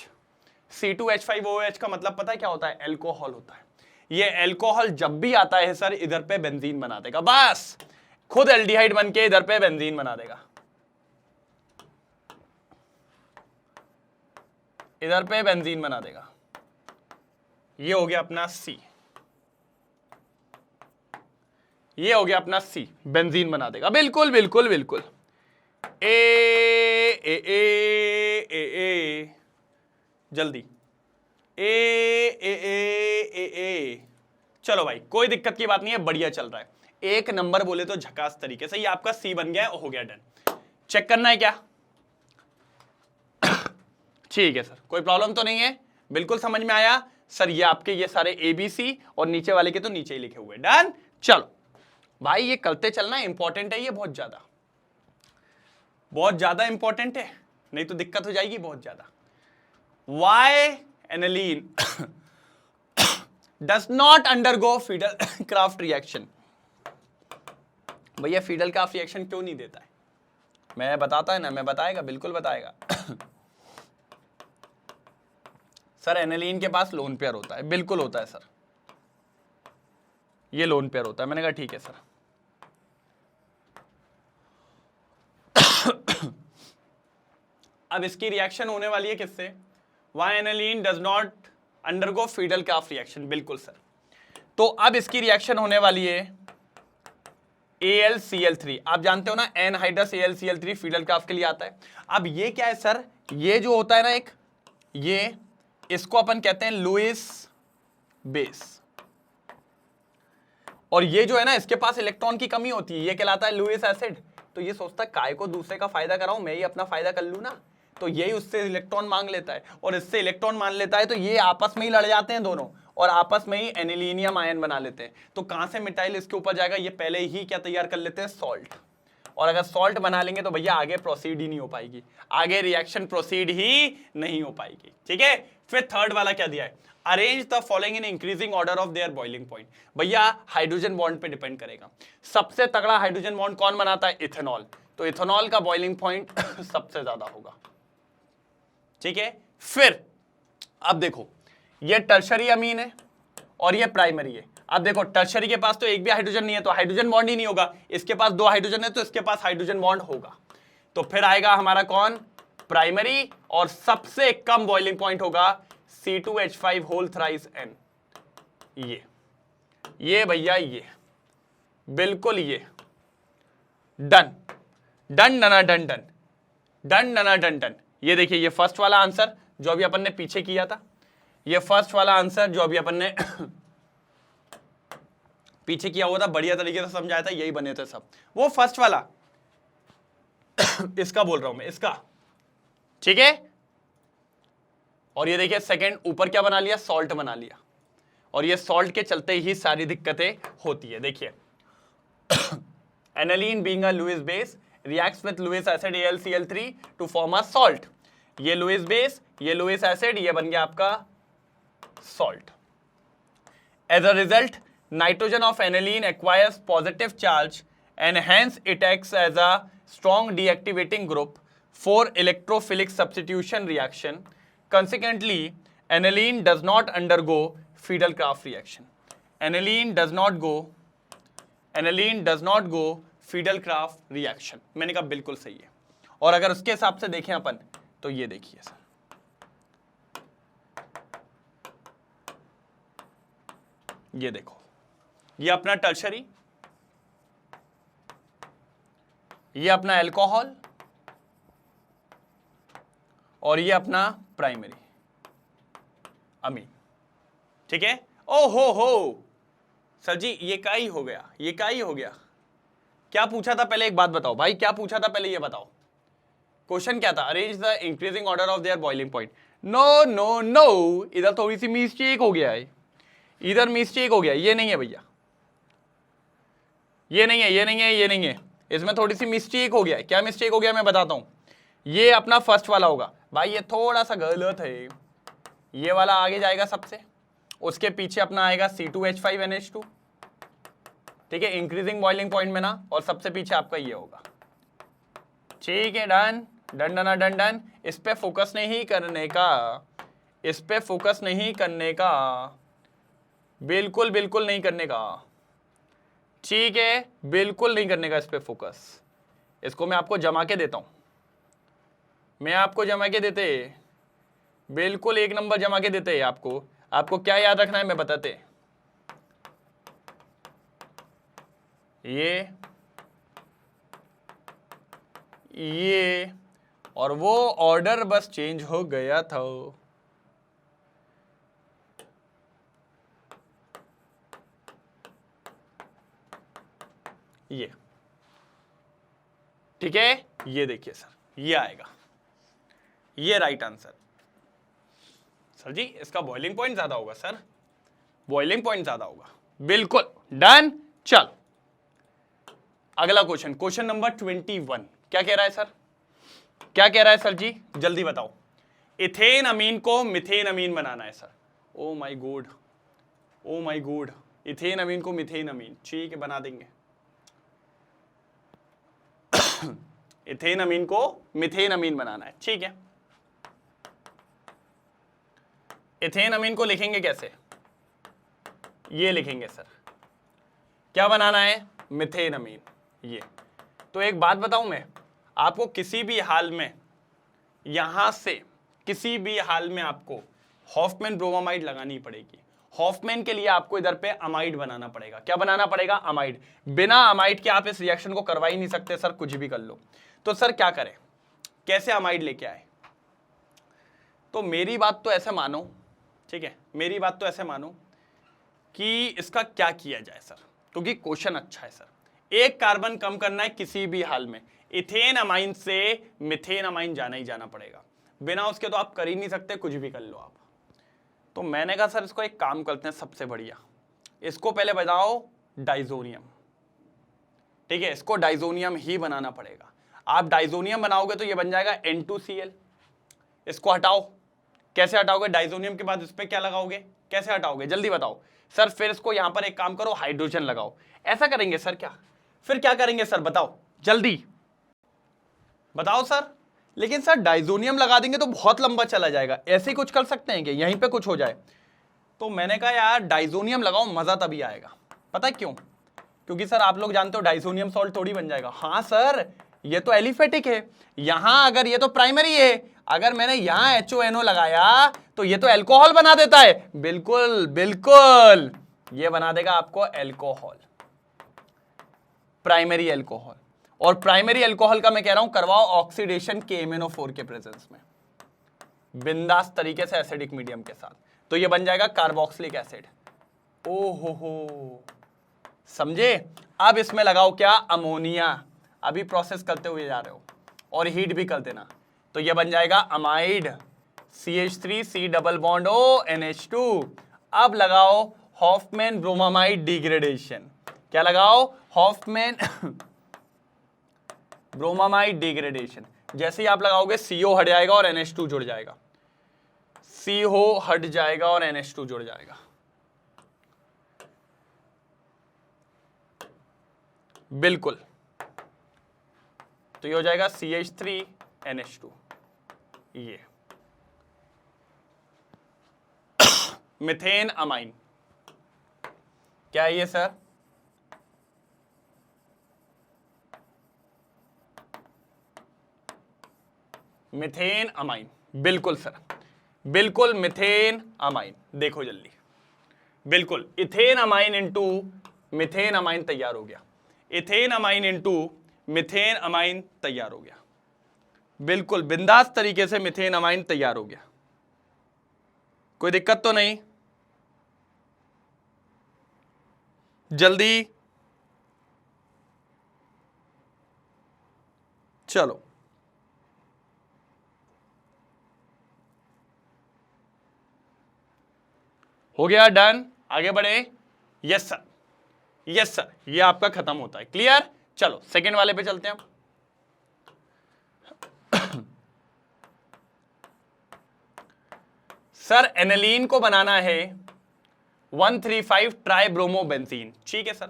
C2H5OH का मतलब पता है क्या होता है? एल्कोहल होता है। ये एल्कोहल जब भी आता है सर, इधर पे बेंजीन बना देगा, बस खुद एल्डिहाइड बन के इधर पे बेंजीन बना देगा, इधर पे बेंजीन बना देगा। ये हो गया अपना C, ये हो गया अपना C, बेंजीन बना देगा। बिल्कुल बिल्कुल बिल्कुल। ए जल्दी, ए। चलो भाई, कोई दिक्कत की बात नहीं है, बढ़िया चल रहा है। एक नंबर बोले तो झकास तरीके से। ये आपका C बन गया है, हो गया डन। चेक करना है क्या? ठीक है सर, कोई प्रॉब्लम तो नहीं है, बिल्कुल समझ में आया सर। ये आपके ये सारे ABC और नीचे वाले के तो नीचे ही लिखे हुए, डन। चलो भाई, ये करते चलना, इंपॉर्टेंट है ये, बहुत ज्यादा इंपॉर्टेंट है, नहीं तो दिक्कत हो जाएगी बहुत ज्यादा। Why aniline does not undergo Friedel-Crafts reaction? भैया Friedel-Crafts रिएक्शन क्यों नहीं देता है? मैं बताता है ना, मैं बताएगा, बिल्कुल बताएगा। सर एनिलीन के पास लोन पेयर होता है, बिल्कुल होता है सर, ये लोन पेयर होता है। मैंने कहा ठीक है सर। अब इसकी रिएक्शन होने वाली है किससे? Why aniline does not undergo Friedel-Crafts reaction? बिल्कुल सर। तो अब इसकी रिएक्शन होने वाली है AlCl3। आप जानते हो ना, एनहाइड्रस AlCl3 Friedel-Crafts के लिए आता है। अब ये क्या है सर? ये जो होता है ना एक, ये इसको अपन कहते हैं लुईस बेस, और ये जो है ना, इसके पास इलेक्ट्रॉन की कमी होती है, ये कहलाता है लुईस एसिड। तो ये सोचता है काय को दूसरे का फायदा कराऊं, मैं ही अपना फायदा कर लूं ना, तो यही उससे इलेक्ट्रॉन मांग लेता है, और इससे इलेक्ट्रॉन मान लेता है, तो ये आपस में ही लड़ जाते हैं दोनों, और आपस में ही एनिलीनियम आयन बना लेते हैं। तो कहां से मिटाइल इसके ऊपर जाएगा? ये पहले ही क्या तैयार कर लेते हैं? सॉल्ट। और अगर सॉल्ट बना लेंगे तो भैया आगे प्रोसीड ही नहीं हो पाएगी, आगे रिएक्शन प्रोसीड ही नहीं हो पाएगी। ठीक है, फिर थर्ड वाला क्या दिया है, arrange the following in increasing order of their boiling point. भैया हाइड्रोजन बॉन्ड पे डिपेंड करेगा, सबसे तगड़ा हाइड्रोजन बॉन्ड कौन बनाता है, इथेनॉल, तो इथेनॉल का बॉइलिंग पॉइंट सबसे ज्यादा होगा, ठीक है। फिर अब देखो ये टर्शरी अमीन है और ये प्राइमरी है। अब देखो टर्शरी के पास तो एक भी हाइड्रोजन नहीं है तो हाइड्रोजन बॉन्ड ही नहीं होगा, इसके पास 2 हाइड्रोजन है तो इसके पास हाइड्रोजन बॉन्ड होगा, तो फिर आएगा हमारा कौन, प्राइमरी, और सबसे कम बॉइलिंग पॉइंट होगा C2H5 होल थ्राइस N। ये भैया ये बिल्कुल ये डन डन डना डन डन डन डना डन डन। ये देखिए ये फर्स्ट वाला आंसर जो अभी अपन ने पीछे किया था, ये फर्स्ट वाला आंसर जो अभी अपन ने पीछे किया हुआ था, बढ़िया तरीके से समझाया था, यही बने थे सब, वो फर्स्ट वाला इसका बोल रहा हूं मैं, इसका, ठीक है। और ये देखिए सेकंड ऊपर क्या बना लिया, सॉल्ट बना लिया, और ये सॉल्ट के चलते ही सारी दिक्कतें होती है। देखिए aniline being a Lewis base reacts with Lewis acid AlCl3 to form a salt. ये लुईस बेस, ये लुईस एसिड, ये बन गया आपका salt. As a result nitrogen of aniline acquires positive charge and hence it acts as a strong deactivating group for electrophilic substitution reaction. Consequently, aniline does not undergo Friedel-Crafts reaction. Aniline does not go Friedel-Crafts reaction. मैंने कहा बिल्कुल सही है। और अगर उसके हिसाब से देखें अपन तो ये देखिए सर, ये देखो ये अपना टर्शरी, ये अपना अल्कोहल, और ये अपना प्राइमरी अमीन, ठीक है। ओ हो सर जी ये का ही हो गया, ये का ही हो गया। क्या पूछा था पहले, एक बात बताओ भाई, क्या पूछा था पहले ये बताओ, क्वेश्चन क्या था, arrange the increasing order of their boiling point. No no no, इधर थोड़ी सी मिस्टेक हो गया है, इधर मिस्टेक हो गया, ये नहीं है भैया, ये नहीं है, ये नहीं है, ये नहीं है, इसमें थोड़ी सी मिस्टेक हो गया है। क्या मिस्टेक हो गया मैं बताता हूं, ये अपना फर्स्ट वाला होगा भाई, ये थोड़ा सा गलत है, ये वाला आगे जाएगा सबसे, उसके पीछे अपना आएगा C2H5NH2, ठीक है, इंक्रीजिंग बॉइलिंग पॉइंट में ना, और सबसे पीछे आपका ये होगा, ठीक है। डन डन डन डन डन। इस पे फोकस नहीं करने का, इस पे फोकस नहीं करने का, बिल्कुल बिल्कुल नहीं करने का, ठीक है, बिल्कुल नहीं करने का इस पे फोकस। इसको मैं आपको जमा के देता हूं, मैं आपको जमा के देते, बिल्कुल 1 नंबर जमा के देते। आपको क्या याद रखना है मैं बताते, ये और वो ऑर्डर बस चेंज हो गया था। ये ठीक है, ये देखिए सर, ये आएगा, ये राइट आंसर। सर जी इसका बॉइलिंग पॉइंट ज्यादा होगा सर, बॉइलिंग पॉइंट ज्यादा होगा, बिल्कुल डन। चल अगला क्वेश्चन, क्वेश्चन नंबर 21 क्या कह रहा है सर, क्या कह रहा है सर जी जल्दी बताओ। इथेन अमीन को मिथेन अमीन बनाना है sir. Oh my god, oh my god, ethane amine को मिथेन अमीन, ठीक है बना देंगे। इथेन अमीन को मिथेन अमीन बनाना है, ठीक है। इथेन अमीन को लिखेंगे कैसे, ये लिखेंगे सर, क्या बनाना है, मिथेन अमीन। ये तो एक बात बताऊं मैं आपको, किसी भी हाल में यहां से किसी भी हाल में आपको हॉफमैन ब्रोमामाइड लगानी पड़ेगी। हॉफमैन के लिए आपको इधर पे अमाइड बनाना पड़ेगा। क्या बनाना पड़ेगा, अमाइड। बिना अमाइड के आप इस रिएक्शन को करवा ही नहीं सकते सर, कुछ भी कर लो। तो सर क्या करें, कैसे अमाइड लेके आए। तो मेरी बात तो ऐसे मानो, ठीक है, मेरी बात तो ऐसे मानो कि इसका क्या किया जाए सर, क्योंकि क्वेश्चन अच्छा है सर। एक कार्बन कम करना है किसी भी हाल में, इथेन अमाइन से मिथेन अमाइन जाना ही जाना पड़ेगा, बिना उसके तो आप कर ही नहीं सकते, कुछ भी कर लो आप। तो मैंने कहा सर इसको एक काम करते हैं, सबसे बढ़िया इसको पहले बनाओ डाइजोनियम, ठीक है, इसको डाइजोनियम ही बनाना पड़ेगा। आप डाइजोनियम बनाओगे तो ये बन जाएगा N2Cl, इसको हटाओ, कैसे हटाओगे? डाइजोनियम के बाद इस पे क्या लगाओगे? कैसे हटाओगे? जल्दी बताओ सर। फिर इसको यहां पर एक काम करो, हाइड्रोजन लगाओ। ऐसा करेंगे सर क्या? फिर क्या करेंगे सर बताओ, जल्दी बताओ सर। लेकिन सर डाइजोनियम लगा देंगे तो बहुत लंबा चला जाएगा, ऐसे ही कुछ कर सकते हैं कि यहीं पे कुछ हो जाए? तो मैंने कहा यार डाइजोनियम लगाओ, मजा तभी आएगा। पता है क्यों? क्योंकि सर आप लोग जानते हो डाइजोनियम सॉल्ट थोड़ी बन जाएगा। हाँ सर, ये तो एलिफेटिक है, यहां अगर ये तो प्राइमरी है, अगर मैंने यहां HONO लगाया तो ये तो एल्कोहल बना देता है। बिल्कुल बिल्कुल, ये बना देगा आपको एल्कोहल, प्राइमरी एल्कोहल। और प्राइमरी एल्कोहल का मैं कह रहा हूं करवाओ ऑक्सीडेशन KMnO4 के प्रेजेंस में, बिंदास तरीके से एसिडिक मीडियम के साथ, तो ये बन जाएगा कार्बोक्सिलिक एसिड। ओहो, समझे? अब इसमें लगाओ क्या? अमोनिया। अभी प्रोसेस करते हुए जा रहे हो और हीट भी कर देना, तो ये बन जाएगा amide, CH3C double bond O NH2। अब लगाओ हॉफमैन ब्रोमामाइड डिग्रेडेशन। क्या लगाओ? Hofmann bromamide degradation. जैसे ही आप लगाओगे CO हट जाएगा और NH2 जुड़ जाएगा, CO हट जाएगा और NH2 जुड़ जाएगा। बिल्कुल, तो ये हो जाएगा CH3NH2। ये मिथेन अमाइन। क्या है ये सर? Methane amine. बिल्कुल सर, बिल्कुल मिथेन अमाइन। देखो जल्दी, बिल्कुल ethane amine into methane amine तैयार हो गया। Ethane amine into methane amine तैयार हो गया। बिल्कुल बिंदास तरीके से मिथेन अमाइन तैयार हो गया। कोई दिक्कत तो नहीं? जल्दी चलो, हो गया डन, आगे बढ़े। यस सर, यस सर, ये आपका खत्म होता है। क्लियर? चलो सेकंड वाले पे चलते हैं। सर एनिलीन को बनाना है 135 ट्राइब्रोमोबेंजीन। ठीक है सर,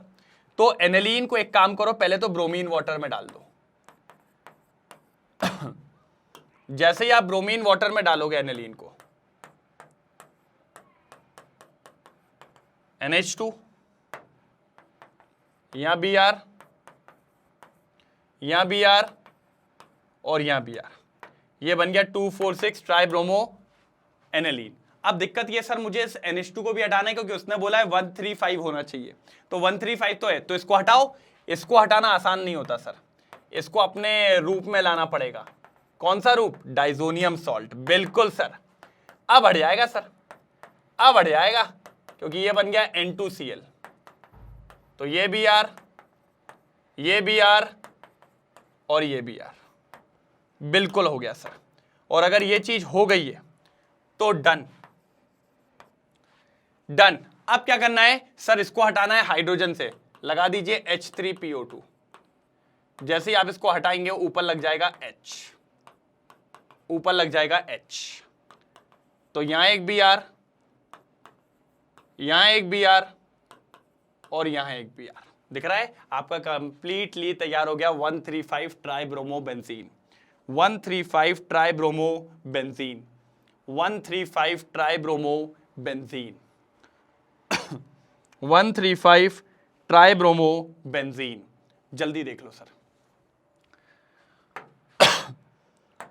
तो एनिलीन को एक काम करो, पहले तो ब्रोमीन वाटर में डाल दो। जैसे ही आप ब्रोमीन वाटर में डालोगे एनिलीन को, NH2, यहां Br, यहां Br और यहां Br, ये बन गया 2,4,6 ट्राइब्रोमो एनिलीन। अब दिक्कत ये सर मुझे इस NH2 को भी हटाना है क्योंकि उसने बोला है 135 होना चाहिए, तो 135 तो है, तो इसको हटाओ। इसको हटाना आसान नहीं होता सर, इसको अपने रूप में लाना पड़ेगा। कौन सा रूप? Diazonium salt. बिल्कुल सर, अब हट जाएगा सर, अब हट जाएगा, क्योंकि ये बन गया N2Cl, तो ये Br, ये Br और ये Br। बिल्कुल हो गया सर। और अगर ये चीज हो गई है तो डन डन। अब क्या करना है सर? इसको हटाना है हाइड्रोजन से, लगा दीजिए H3PO2। जैसे ही आप इसको हटाएंगे ऊपर लग जाएगा H, ऊपर लग जाएगा H, तो यहां एक Br, यहां एक Br और यहां एक Br। दिख रहा है? आपका कंप्लीटली तैयार हो गया 135 ट्राइब्रोमोबेंजीन, 135 ट्राइब्रोमोबेंजीन, 135 ट्राइब्रोमोबेंजीन, 135 ट्राइब्रोमोबेंजीन। जल्दी देख लो सर,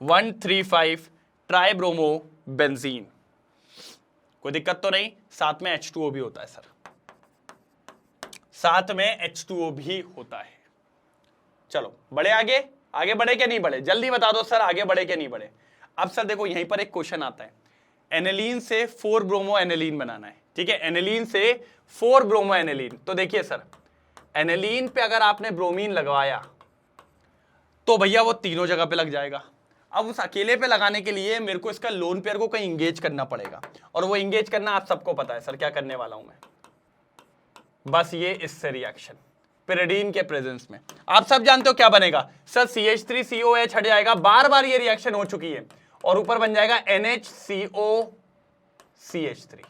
135 ट्राइब्रोमोबेंजीन। कोई दिक्कत तो नहीं? साथ में H2O भी होता है सर, साथ में H2O भी होता है। चलो बढ़े आगे, आगे बढ़े क्या नहीं बढ़े? जल्दी बता दो सर, आगे बढ़े क्या नहीं बढ़े? अब सर देखो यहीं पर एक क्वेश्चन आता है, एनिलीन से 4 ब्रोमो एनिलीन बनाना है। ठीक है, एनिलीन से 4 ब्रोमो एनिलीन। तो देखिए सर, एनिलीन पे अगर आपने ब्रोमीन लगवाया तो भैया वो तीनों जगह पे लग जाएगा। अब उस अकेले पे लगाने के लिए मेरे को इसका लोन पेयर को कहीं इंगेज करना पड़ेगा, और वो इंगेज करना आप सबको पता है सर क्या करने वाला हूं मैं, बस ये इससे रिएक्शन पिरिडीन के प्रेजेंस में। आप सब जानते हो क्या बनेगा सर? CH3COH हट जाएगा। बार बार ये रिएक्शन हो चुकी है और ऊपर बन जाएगा NHCOCH3।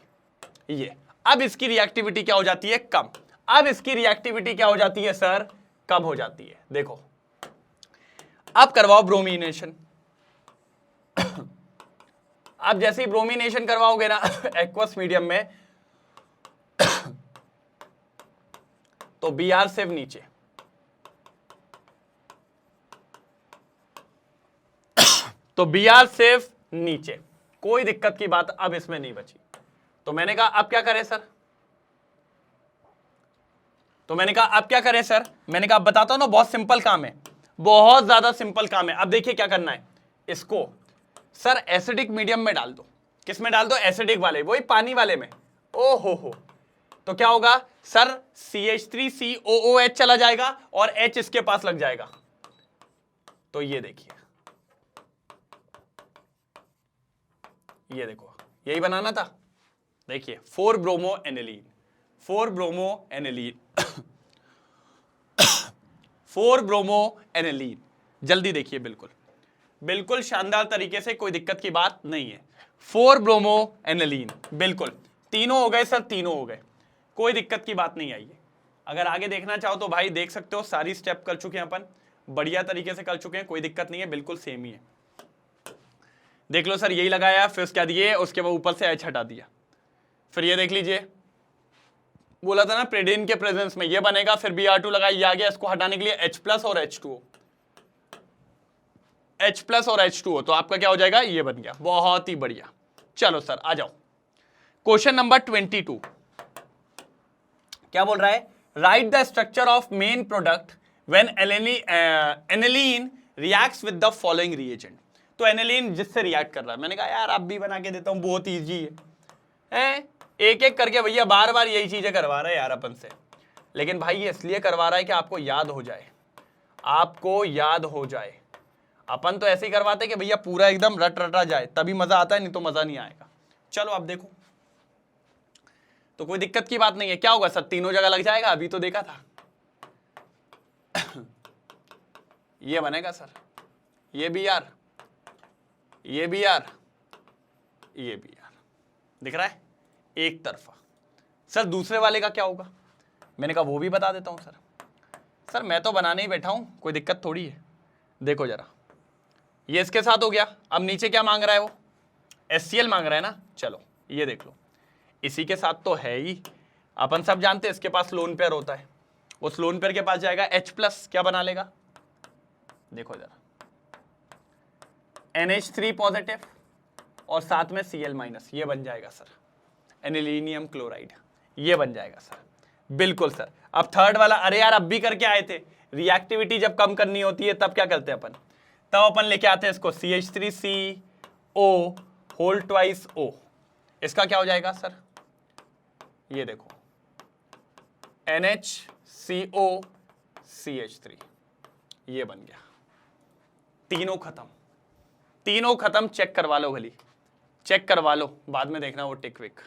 ये अब इसकी रिएक्टिविटी क्या हो जाती है? कम। अब इसकी रिएक्टिविटी क्या हो जाती है सर? कम हो जाती है। देखो अब करवाओ ब्रोमिनेशन। अब जैसे ही ब्रोमिनेशन करवाओगे ना एक्वस मीडियम में तो Br सिर्फ नीचे, तो Br सिर्फ नीचे, कोई दिक्कत की बात अब इसमें नहीं बची। तो मैंने कहा अब क्या करें सर? मैंने कहा अब बताता हूं ना, बहुत सिंपल काम है, बहुत ज्यादा सिंपल काम है। अब देखिए क्या करना है, इसको सर एसिडिक मीडियम में डाल दो। किस में डाल दो? एसिडिक वाले, वही पानी वाले में। ओ हो, तो क्या होगा सर? CH3COOH चला जाएगा और H इसके पास लग जाएगा। तो ये देखिए, ये देखो, यही बनाना था। देखिए 4 bromo aniline, 4 bromo aniline 4 bromo aniline. जल्दी देखिए, बिल्कुल शानदार तरीके से, कोई दिक्कत की बात नहीं है। 4 ब्रोमो एनिलीन, बिल्कुल तीनों हो गए सर, तीनों हो गए, कोई दिक्कत की बात नहीं आई है। अगर आगे देखना चाहो तो भाई देख सकते हो, सारी स्टेप कर चुके हैं अपन, बढ़िया तरीके से कर चुके हैं, कोई दिक्कत नहीं है, बिल्कुल सेम ही है। देख लो सर, यही लगाया, फिर क्या दिए, उसके बाद ऊपर से H हटा दिया। फिर ये देख लीजिए, बोला था ना प्रेडिन के प्रेजेंस में ये बनेगा, फिर Br2 लगाया, ये आ गया, इसको हटाने के लिए H+ और H2O, H+ और H2O, तो आपका क्या हो जाएगा? ये बन गया, बहुत ही बढ़िया। चलो सर आ जाओ, क्वेश्चन नंबर 22 क्या बोल रहा है? Right the structure of main product when aniline reacts with the following reagent. तो एनिलीन जिससे रिएक्ट कर रहा है, मैंने कहा यार अब भी बना के देता हूं, बहुत ईजी है, एक एक करके भैया बार बार यही चीजें करवा रहा है यार अपन से। लेकिन भाई ये इसलिए करवा रहा है कि आपको याद हो जाए, आपको याद हो जाए। अपन तो ऐसे ही करवाते कि भैया पूरा एकदम रटा जाए, तभी मजा आता है, नहीं तो मजा नहीं आएगा। चलो अब देखो, तो कोई दिक्कत की बात नहीं है। क्या होगा सर? तीनों जगह लग जाएगा, अभी तो देखा था। ये बनेगा सर, ये Br, ये Br, ये Br, दिख रहा है एक तरफा। सर दूसरे वाले का क्या होगा? मैंने कहा वो भी बता देता हूं सर मैं तो बनाने ही बैठा हूं, कोई दिक्कत थोड़ी है। देखो जरा, ये इसके साथ हो गया, अब नीचे क्या मांग रहा है? वो HCl मांग रहा है ना। चलो ये देख लो, इसी के साथ तो है ही, अपन सब जानते हैं इसके पास लोन पेयर होता है, उस लोन पेयर के पास जाएगा H+, क्या बना लेगा? देखो जरा, NH3 पॉजिटिव और साथ में Cl-, ये बन जाएगा सर एनिलीनियम क्लोराइड, ये बन जाएगा सर, बिल्कुल सर। अब थर्ड वाला, अरे यार अब भी करके आए थे, रिएक्टिविटी जब कम करनी होती है तब क्या करते हैं अपन? तब अपन लेके आते हैं इसको CH3CO होल ट्वाइस O। इसका क्या हो जाएगा सर? ये देखो NHCOCH3, ये बन गया। तीनों खत्म, तीनों खत्म। चेक करवा लो, भली चेक करवा लो, बाद में देखना वो टिकविक,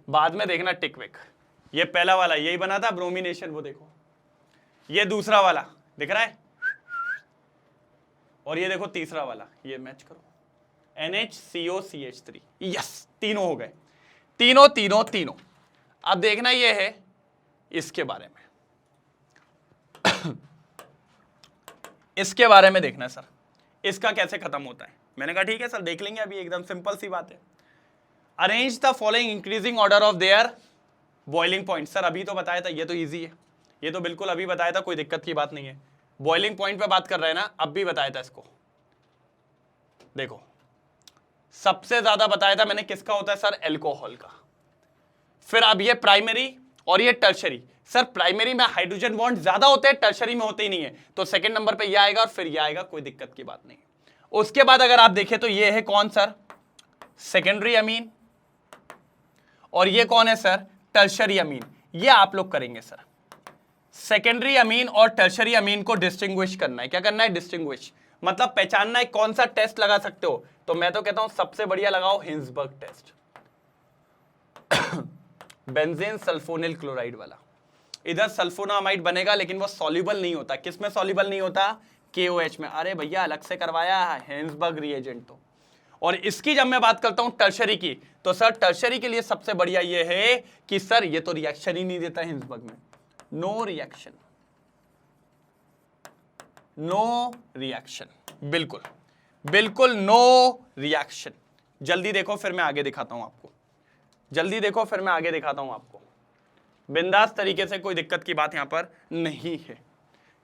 बाद में देखना टिकविक। ये पहला वाला यही बना था ब्रोमिनेशन, वो देखो, ये दूसरा वाला दिख रहा है, और ये देखो तीसरा वाला, ये मैच करो NHCOCH3। यस, तीनों हो गए, तीनों तीनों तीनों। अब देखना ये है इसके बारे में इसके बारे में देखना सर, इसका कैसे खत्म होता है। मैंने कहा ठीक है सर देख लेंगे, अभी एकदम सिंपल सी बात है। Arrange the following increasing order of their boiling point. Sir अभी तो बताया था, ये तो इजी है, ये तो बिल्कुल अभी बताया था, कोई दिक्कत की बात नहीं है। बॉइलिंग पॉइंट पे बात कर रहे हैं ना, अब भी बताया था इसको। देखो सबसे ज्यादा बताया था मैंने किसका होता है सर? एल्कोहल का। फिर अब ये प्राइमरी और ये टर्शरी। सर प्राइमरी में हाइड्रोजन बॉन्ड ज्यादा होते हैं, टर्शरी में होते ही नहीं है, तो सेकंड नंबर पे ये आएगा और फिर ये आएगा, कोई दिक्कत की बात नहीं। उसके बाद अगर आप देखें तो ये है कौन सर? सेकेंडरी अमीन, और ये कौन है सर? टर्शरी अमीन। ये आप लोग करेंगे सर, सेकेंडरी अमीन और टर्शरी अमीन को डिस्टिंग्विश करना है। क्या करना है? डिस्टिंग्विश, मतलब पहचानना है। कौन सा टेस्ट लगा सकते हो? तो मैं तो कहता हूं सबसे बढ़िया लगाओ Hinsberg test, benzene sulphonyl chloride वाला। इधर सल्फोनामाइड बनेगा लेकिन वो सॉल्युबल नहीं होता। किस में सॉल्युबल नहीं होता? KOH में। अरे भैया अलग से करवाया है हिंसबर्ग रिएजेंट तो, और इसकी जब मैं बात करता हूं टर्शरी की, तो सर टर्शरी के लिए सबसे बढ़िया ये है कि सर ये तो रिएक्शन ही नहीं देता हिंसबर्ग में, नो रिएक्शन, नो रिएक्शन, बिल्कुल बिल्कुल नो रिएक्शन। जल्दी देखो फिर मैं आगे दिखाता हूं आपको, जल्दी देखो फिर मैं आगे दिखाता हूं आपको। बिंदास तरीके से, कोई दिक्कत की बात यहां पर नहीं है,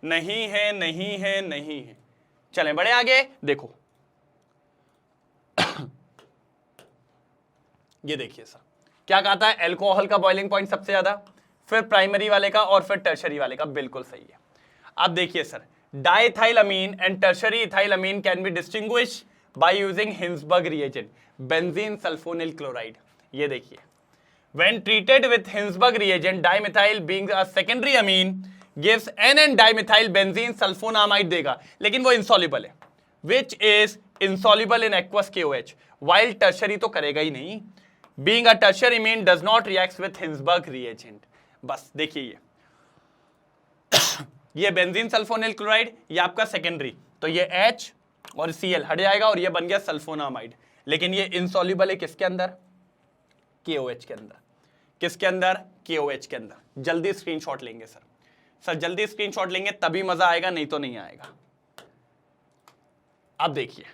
नहीं है, नहीं है, नहीं है। चलें बड़े आगे, देखो ये देखिए सर क्या कहता है, एल्कोहल का बॉइलिंग पॉइंट सबसे ज्यादा, फिर प्राइमरी वाले का और फिर टर्शरी वाले का, बिल्कुल सही है। अब देखिए sir, diethylamine and tertiary ethylamine can be distinguish by using Hinsberg reagent benzene sulphonyl chloride. ये देखिए, when treated with Hinsberg reagent, dimethyl being a secondary amine gives N dimethyl benzene sulfonamide देगा, लेकिन वो insoluble है, which is insoluble in aqueous KOH, while tertiary तो करेगा ही नहीं, being a tertiary amine does not react with Hinsberg reagent। बस देखिए ये बेंजीन सल्फोनिल क्लोराइड, ये आपका सेकेंडरी, तो ये H और Cl हट जाएगा और ये बन गया सल्फोनामाइड, लेकिन ये insoluble है किसके अंदर, KOH के अंदर। किसके अंदर, KOH के अंदर। जल्दी स्क्रीनशॉट लेंगे सर, सर जल्दी स्क्रीनशॉट लेंगे तभी मजा आएगा, नहीं तो नहीं आएगा। अब देखिए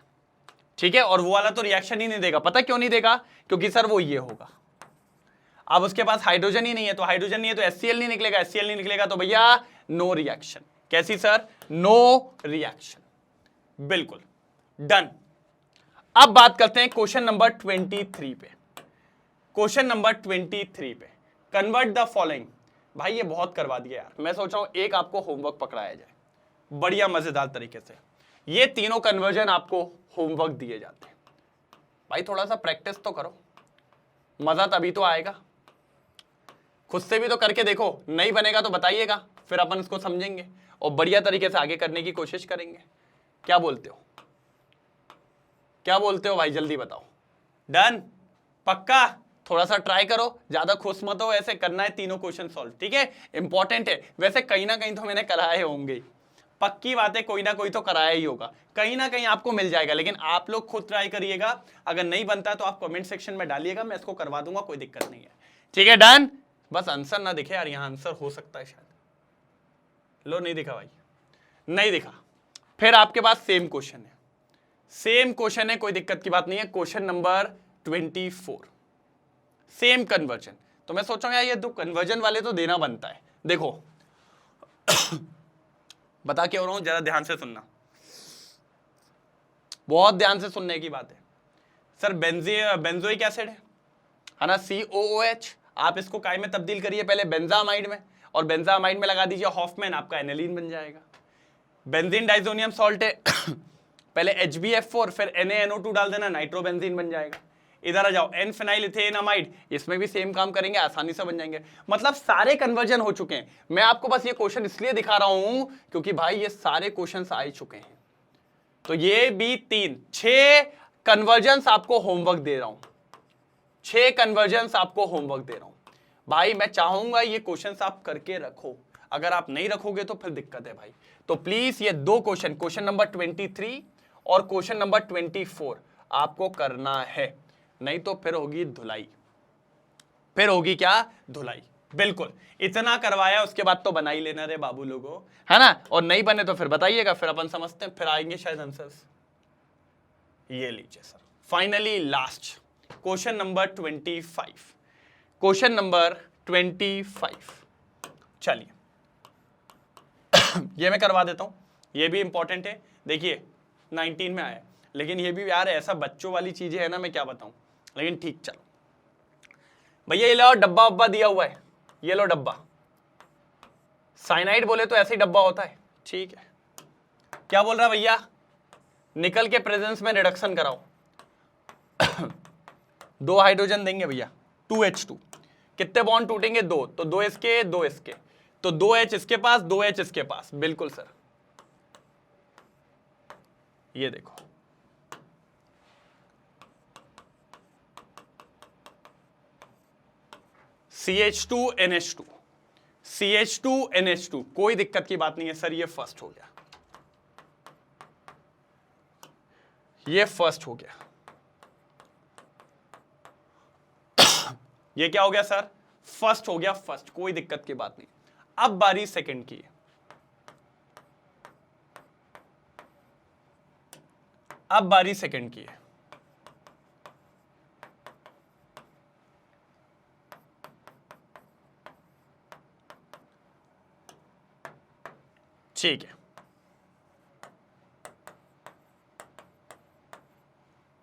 ठीक है, और वो वाला तो रिएक्शन ही नहीं देगा, पता क्यों नहीं देगा, क्योंकि सर वो ये होगा, अब उसके पास हाइड्रोजन ही नहीं है, तो हाइड्रोजन नहीं है तो HCl नहीं निकलेगा, HCl नहीं निकलेगा तो भैया नो रिएक्शन। कैसी सर, नो रिएक्शन, बिल्कुल डन। अब बात करते हैं क्वेश्चन नंबर 23 पे, क्वेश्चन नंबर 23 पे, कन्वर्ट द फॉलोइंग। भाई ये बहुत करवा दिया यार, मैं सोच रहा हूं एक आपको होमवर्क पकड़ाया जाए बढ़िया मजेदार तरीके से। ये तीनों कन्वर्जन आपको होमवर्क दिए जाते हैं, भाई थोड़ा सा प्रैक्टिस तो करो, मजा तभी तो आएगा। खुद से भी तो करके देखो, नहीं बनेगा तो बताइएगा, फिर अपन इसको समझेंगे और बढ़िया तरीके से आगे करने की कोशिश करेंगे। क्या बोलते हो, क्या बोलते हो भाई, जल्दी बताओ। डन, पक्का, थोड़ा सा ट्राई करो, ज्यादा खुश मत हो, ऐसे करना है तीनों क्वेश्चन सॉल्व, ठीक है, इंपॉर्टेंट है। वैसे कहीं ना कहीं तो मैंने कराए होंगे, पक्की बात है, कोई ना कोई तो कराया ही होगा, कहीं ना कहीं आपको मिल जाएगा, लेकिन आप लोग खुद ट्राई करिएगा। अगर नहीं बनता तो आप कमेंट सेक्शन में डालिएगा, मैं इसको करवा दूंगा, कोई दिक्कत नहीं है, ठीक है। डन, बस आंसर ना दिखे यार, यहाँ आंसर हो सकता है शायद, लो नहीं दिखा भाई, नहीं दिखा। फिर आपके पास सेम क्वेश्चन है, सेम क्वेश्चन है, कोई दिक्कत की बात नहीं है। Question number 24, same conversion. तो मैं सोच रहा हूं यार ये दो कन्वर्जन वाले तो देना बनता है। देखो बता के हो रहा हूं, जरा ध्यान से सुनना, बहुत ध्यान से सुनने की बात है। सर बेंजोइक एसिड है ना, COOH, आप इसको काय में तब्दील करिए, पहले बेंजामाइड में, और बेंजामाइड में लगा दीजिए हॉफमैन, आपका एनिलीन बन जाएगा। बेंजीन डाइजोनियम सॉल्ट है पहले HbF4 फिर NaNO2 डाल देना, नाइट्रोबेंजीन बन जाएगा। इधर आ जाओ, N फिनाइल इथेनामाइड, इसमें भी सेम काम करेंगे, आसानी से बन जाएंगे। मतलब सारे कन्वर्जन हो चुके हैं। मैं आपको बस ये क्वेश्चन इसलिए दिखा रहा हूं क्योंकि भाई ये सारे क्वेश्चंस आ ही चुके हैं, तो ये भी 6 कन्वर्जन्स आपको होमवर्क दे रहा हूं, 6 कन्वर्जन्स आपको होमवर्क दे रहा हूं। भाई मैं चाहूंगा ये क्वेश्चंस आप करके रखो, अगर आप नहीं रखोगे तो फिर दिक्कत है भाई। तो प्लीज ये दो क्वेश्चन, क्वेश्चन नंबर 23 और क्वेश्चन नंबर 24 आपको करना है, नहीं तो फिर होगी धुलाई, फिर होगी क्या, धुलाई। बिल्कुल, इतना करवाया उसके बाद तो बना ही लेना रे बाबू लोगों, है ना, और नहीं बने तो फिर बताइएगा, फिर अपन समझते हैं, फिर आएंगे शायद आंसर्स। ये लीजिए sir, finally last question number 25, question number 25। चलिए ये मैं करवा देता हूं, ये भी इंपॉर्टेंट है। देखिए 19 में आया, लेकिन ये भी यार ऐसा बच्चों वाली चीजें है ना, मैं क्या बताऊं, लेकिन ठीक। चलो भैया ये लो डब्बा वब्बा दिया हुआ है, ये लो डब्बा, साइनाइड बोले तो ऐसे ही डब्बा होता है, ठीक है। क्या बोल रहा है भैया, निकल के प्रेजेंस में रिडक्शन कराओ 2 हाइड्रोजन देंगे भैया, 2H2, कितने बॉन्ड टूटेंगे, 2, तो 2 इसके 2 इसके, तो 2H इसके पास 2H इसके पास, बिल्कुल सर। ये देखो CH2NH2, CH2NH2, कोई दिक्कत की बात नहीं है सर, ये फर्स्ट हो गया, ये फर्स्ट हो गया, ये क्या हो गया सर, फर्स्ट हो गया, फर्स्ट, कोई दिक्कत की बात नहीं। अब बारी सेकंड की है। अब बारी सेकंड की है। ठीक है,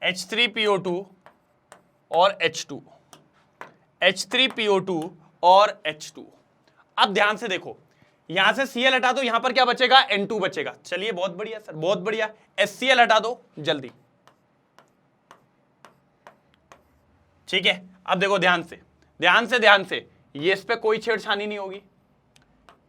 H3PO2 और H2, H3PO2 और H2। अब ध्यान से देखो, यहां से Cl हटा दो, यहां पर क्या बचेगा, N2 बचेगा। चलिए बहुत बढ़िया सर, बहुत बढ़िया। HCl हटा दो जल्दी। ठीक है, अब देखो ध्यान से, ध्यान से, ये इस पे कोई छेड़छानी नहीं होगी,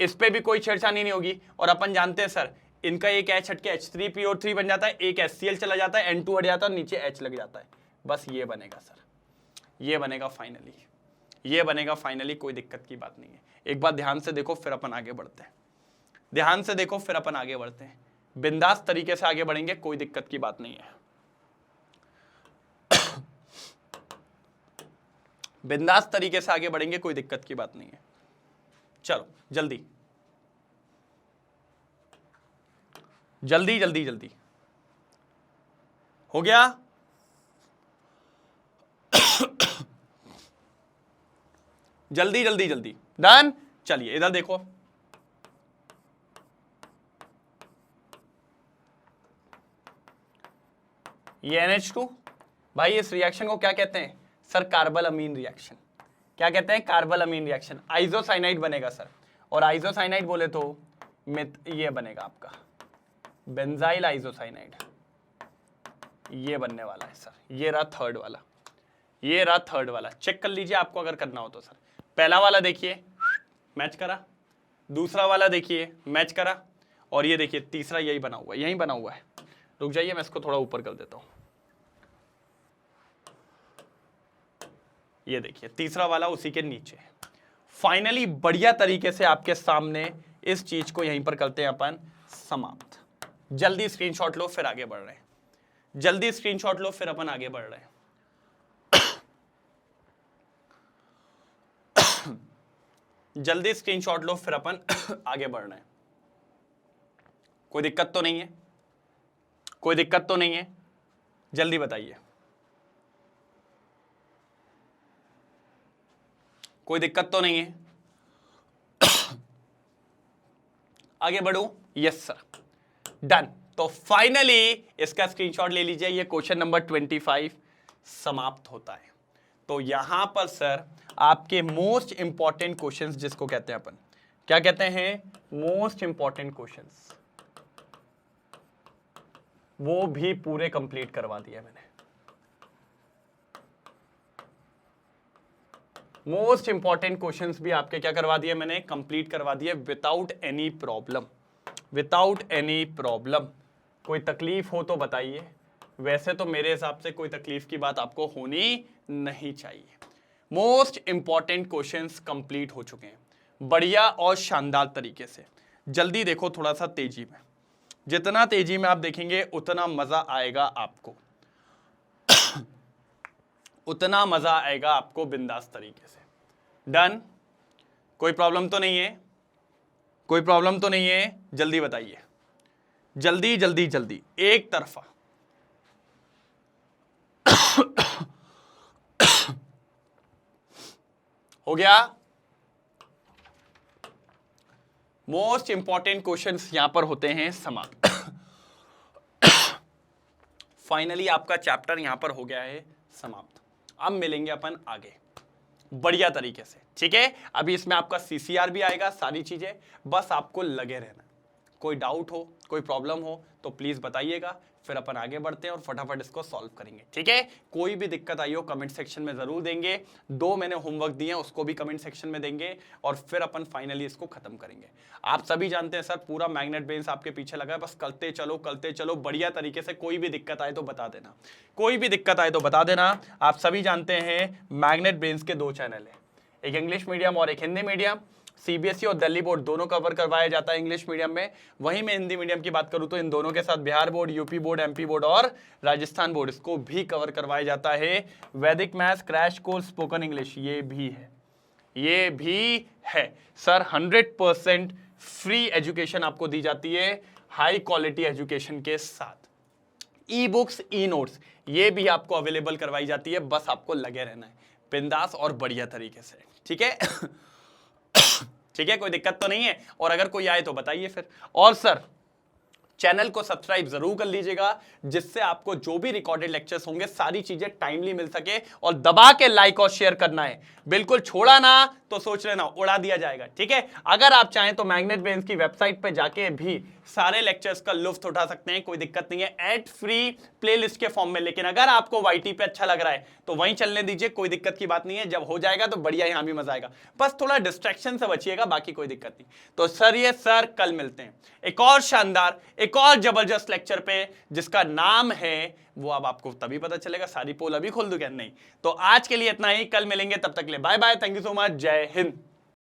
इस पे भी कोई छेड़छानी नहीं होगी। और अपन जानते हैं सर, इनका एक H हट के H3PO3 बन जाता है, एक HCl चला जाता है, N2 हट जाता है, नीचे H लग जाता है। बस ये बनेगा सर, ये बनेगा फाइनली, ये बनेगा फाइनली, कोई दिक्कत की बात नहीं है। एक बात ध्यान से देखो, फिर अपन आगे बढ़ते हैं। ध्यान से देखो, फिर अपन आगे बढ़ते हैं। बिंदास तरीके से आगे बढ़ेंगे, कोई दिक्कत की बात नहीं है। बिंदास तरीके से आगे बढ़ेंगे, कोई दिक्कत की बात नहीं है। चलो जल्दी जल्दी जल्दी जल्दी, हो गया? जल्दी जल्दी जल्दी, डन। चलिए इधर देखो, ये NH2, भाई इस रिएक्शन को क्या कहते हैं सर, कार्बल अमीन रिएक्शन। क्या कहते हैं, कार्बल अमीन रिएक्शन। आइसोसाइनाइड बनेगा सर, और आइसोसाइनाइड बोले तो ये बनेगा आपका बेंजाइल आइसोसाइनाइड, ये बनने वाला है सर। ये रहा थर्ड वाला, ये रहा थर्ड वाला। चेक कर लीजिए आपको अगर करना हो तो सर। पहला वाला देखिए मैच करा, दूसरा वाला देखिए मैच करा, और ये देखिए तीसरा यही बना हुआ है, यही बना हुआ है। रुक जाइए, मैं इसको थोड़ा ऊपर कर देता हूं। ये देखिए तीसरा वाला उसी के नीचे। फाइनली बढ़िया तरीके से आपके सामने इस चीज को यहीं पर करते हैं अपन समाप्त। जल्दी स्क्रीनशॉट लो, फिर आगे बढ़ रहे हैं। जल्दी स्क्रीनशॉट लो, फिर अपन आगे बढ़ रहे हैं। जल्दी स्क्रीनशॉट लो, फिर अपन आगे बढ़ रहे हैं। कोई दिक्कत तो नहीं है, कोई दिक्कत तो नहीं है? जल्दी बताइए, कोई दिक्कत तो नहीं है? आगे बढ़ू? Yes sir, done. तो फाइनली इसका स्क्रीनशॉट ले लीजिए। ये क्वेश्चन नंबर 25 समाप्त होता है। तो यहां पर सर आपके मोस्ट इंपॉर्टेंट क्वेश्चंस, जिसको कहते हैं अपन, क्या कहते हैं, मोस्ट इंपॉर्टेंट क्वेश्चंस, वो भी पूरे कंप्लीट करवा दिया मैंने। मोस्ट इंपॉर्टेंट क्वेश्चंस भी आपके क्या करवा दिए मैंने, कंप्लीट करवा दिए without any problem, without any problem. कोई तकलीफ हो तो बताइए, वैसे तो मेरे हिसाब से कोई तकलीफ की बात आपको होनी नहीं चाहिए। मोस्ट इंपॉर्टेंट क्वेश्चंस कंप्लीट हो चुके हैं बढ़िया और शानदार तरीके से। जल्दी देखो, थोड़ा सा तेजी में, जितना तेजी में आप देखेंगे उतना मजा आएगा आपको, उतना मजा आएगा आपको बिंदास तरीके से। डन? कोई प्रॉब्लम तो नहीं है? कोई प्रॉब्लम तो नहीं है? जल्दी बताइए, जल्दी जल्दी जल्दी, एक तरफा। हो गया? मोस्ट इंपॉर्टेंट क्वेश्चंस यहां पर होते हैं समाप्त। फाइनली आपका चैप्टर यहां पर हो गया है समाप्त। अब मिलेंगे अपन आगे बढ़िया तरीके से, ठीक है? अभी इसमें आपका CCR भी आएगा, सारी चीजें, बस आपको लगे रहना। कोई डाउट हो, कोई प्रॉब्लम हो तो प्लीज बताइएगा, फिर अपन आगे बढ़ते हैं और फटाफट इसको सॉल्व करेंगे, ठीक है? कोई भी दिक्कत आई हो कमेंट सेक्शन में जरूर देंगे। 2 मैंने होमवर्क दिए हैं, उसको भी कमेंट सेक्शन में देंगे, और फिर अपन फाइनली इसको खत्म करेंगे। आप सभी जानते हैं सर, पूरा मैग्नेट ब्रेन्स आपके पीछे लगा है, बस करते चलो बढ़िया तरीके से। कोई भी दिक्कत आए तो बता देना, कोई भी दिक्कत आए तो बता देना। आप सभी जानते हैं मैग्नेट ब्रेन्स के 2 चैनल है, एक इंग्लिश मीडियम और एक हिंदी मीडियम। सीबीएसई और दिल्ली बोर्ड दोनों कवर करवाया जाता है इंग्लिश मीडियम में। वहीं मैं हिंदी मीडियम की बात करूं तो इन दोनों के साथ Bihar board, UP board, MP board और राजस्थान बोर्ड, इसको भी कवर करवाया जाता है। वैदिक maths, crash course, spoken English, ये भी है सर। 100% फ्री एजुकेशन आपको दी जाती है, हाई क्वालिटी एजुकेशन के साथ। ई बुक्स, ई नोट्स, ये भी आपको अवेलेबल करवाई जाती है, बस आपको लगे रहना है बिंदास और बढ़िया तरीके से, ठीक है। ठीक है, कोई दिक्कत तो नहीं है, और अगर कोई आए तो बताइए फिर। और सर चैनल को सब्सक्राइब जरूर कर लीजिएगा, जिससे आपको जो भी रिकॉर्डेड लेक्चर्स होंगे सारी चीजें टाइमली मिल सके। और दबा के लाइक और शेयर करना है, बिल्कुल छोड़ा ना तो सोच लेना उड़ा दिया जाएगा, ठीक है। अगर आप चाहें तो मैग्नेट ब्रेन्स की वेबसाइट पे जाके भी सारे लेक्चर्स का लुत्फ उठा सकते हैं, कोई दिक्कत नहीं है, एड फ्री प्लेलिस्ट के फॉर्म में। लेकिन अगर आपको वाईटी पे अच्छा लग रहा है तो वहीं चलने दीजिए, कोई दिक्कत की बात नहीं है। जब हो जाएगा तो बढ़िया, यहां भी मजा आएगा, बस थोड़ा डिस्ट्रैक्शन से बचिएगा, बाकी कोई दिक्कत नहीं। तो सर ये सर कल मिलते हैं एक और शानदार, एक और जबरदस्त लेक्चर पे, जिसका नाम है वो अब आपको तभी पता चलेगा। सारी पोल अभी खोल दूं क्या? नहीं। तो आज के लिए इतना ही, कल मिलेंगे, तब तक के लिए bye bye, thank you so much, जय हिंद।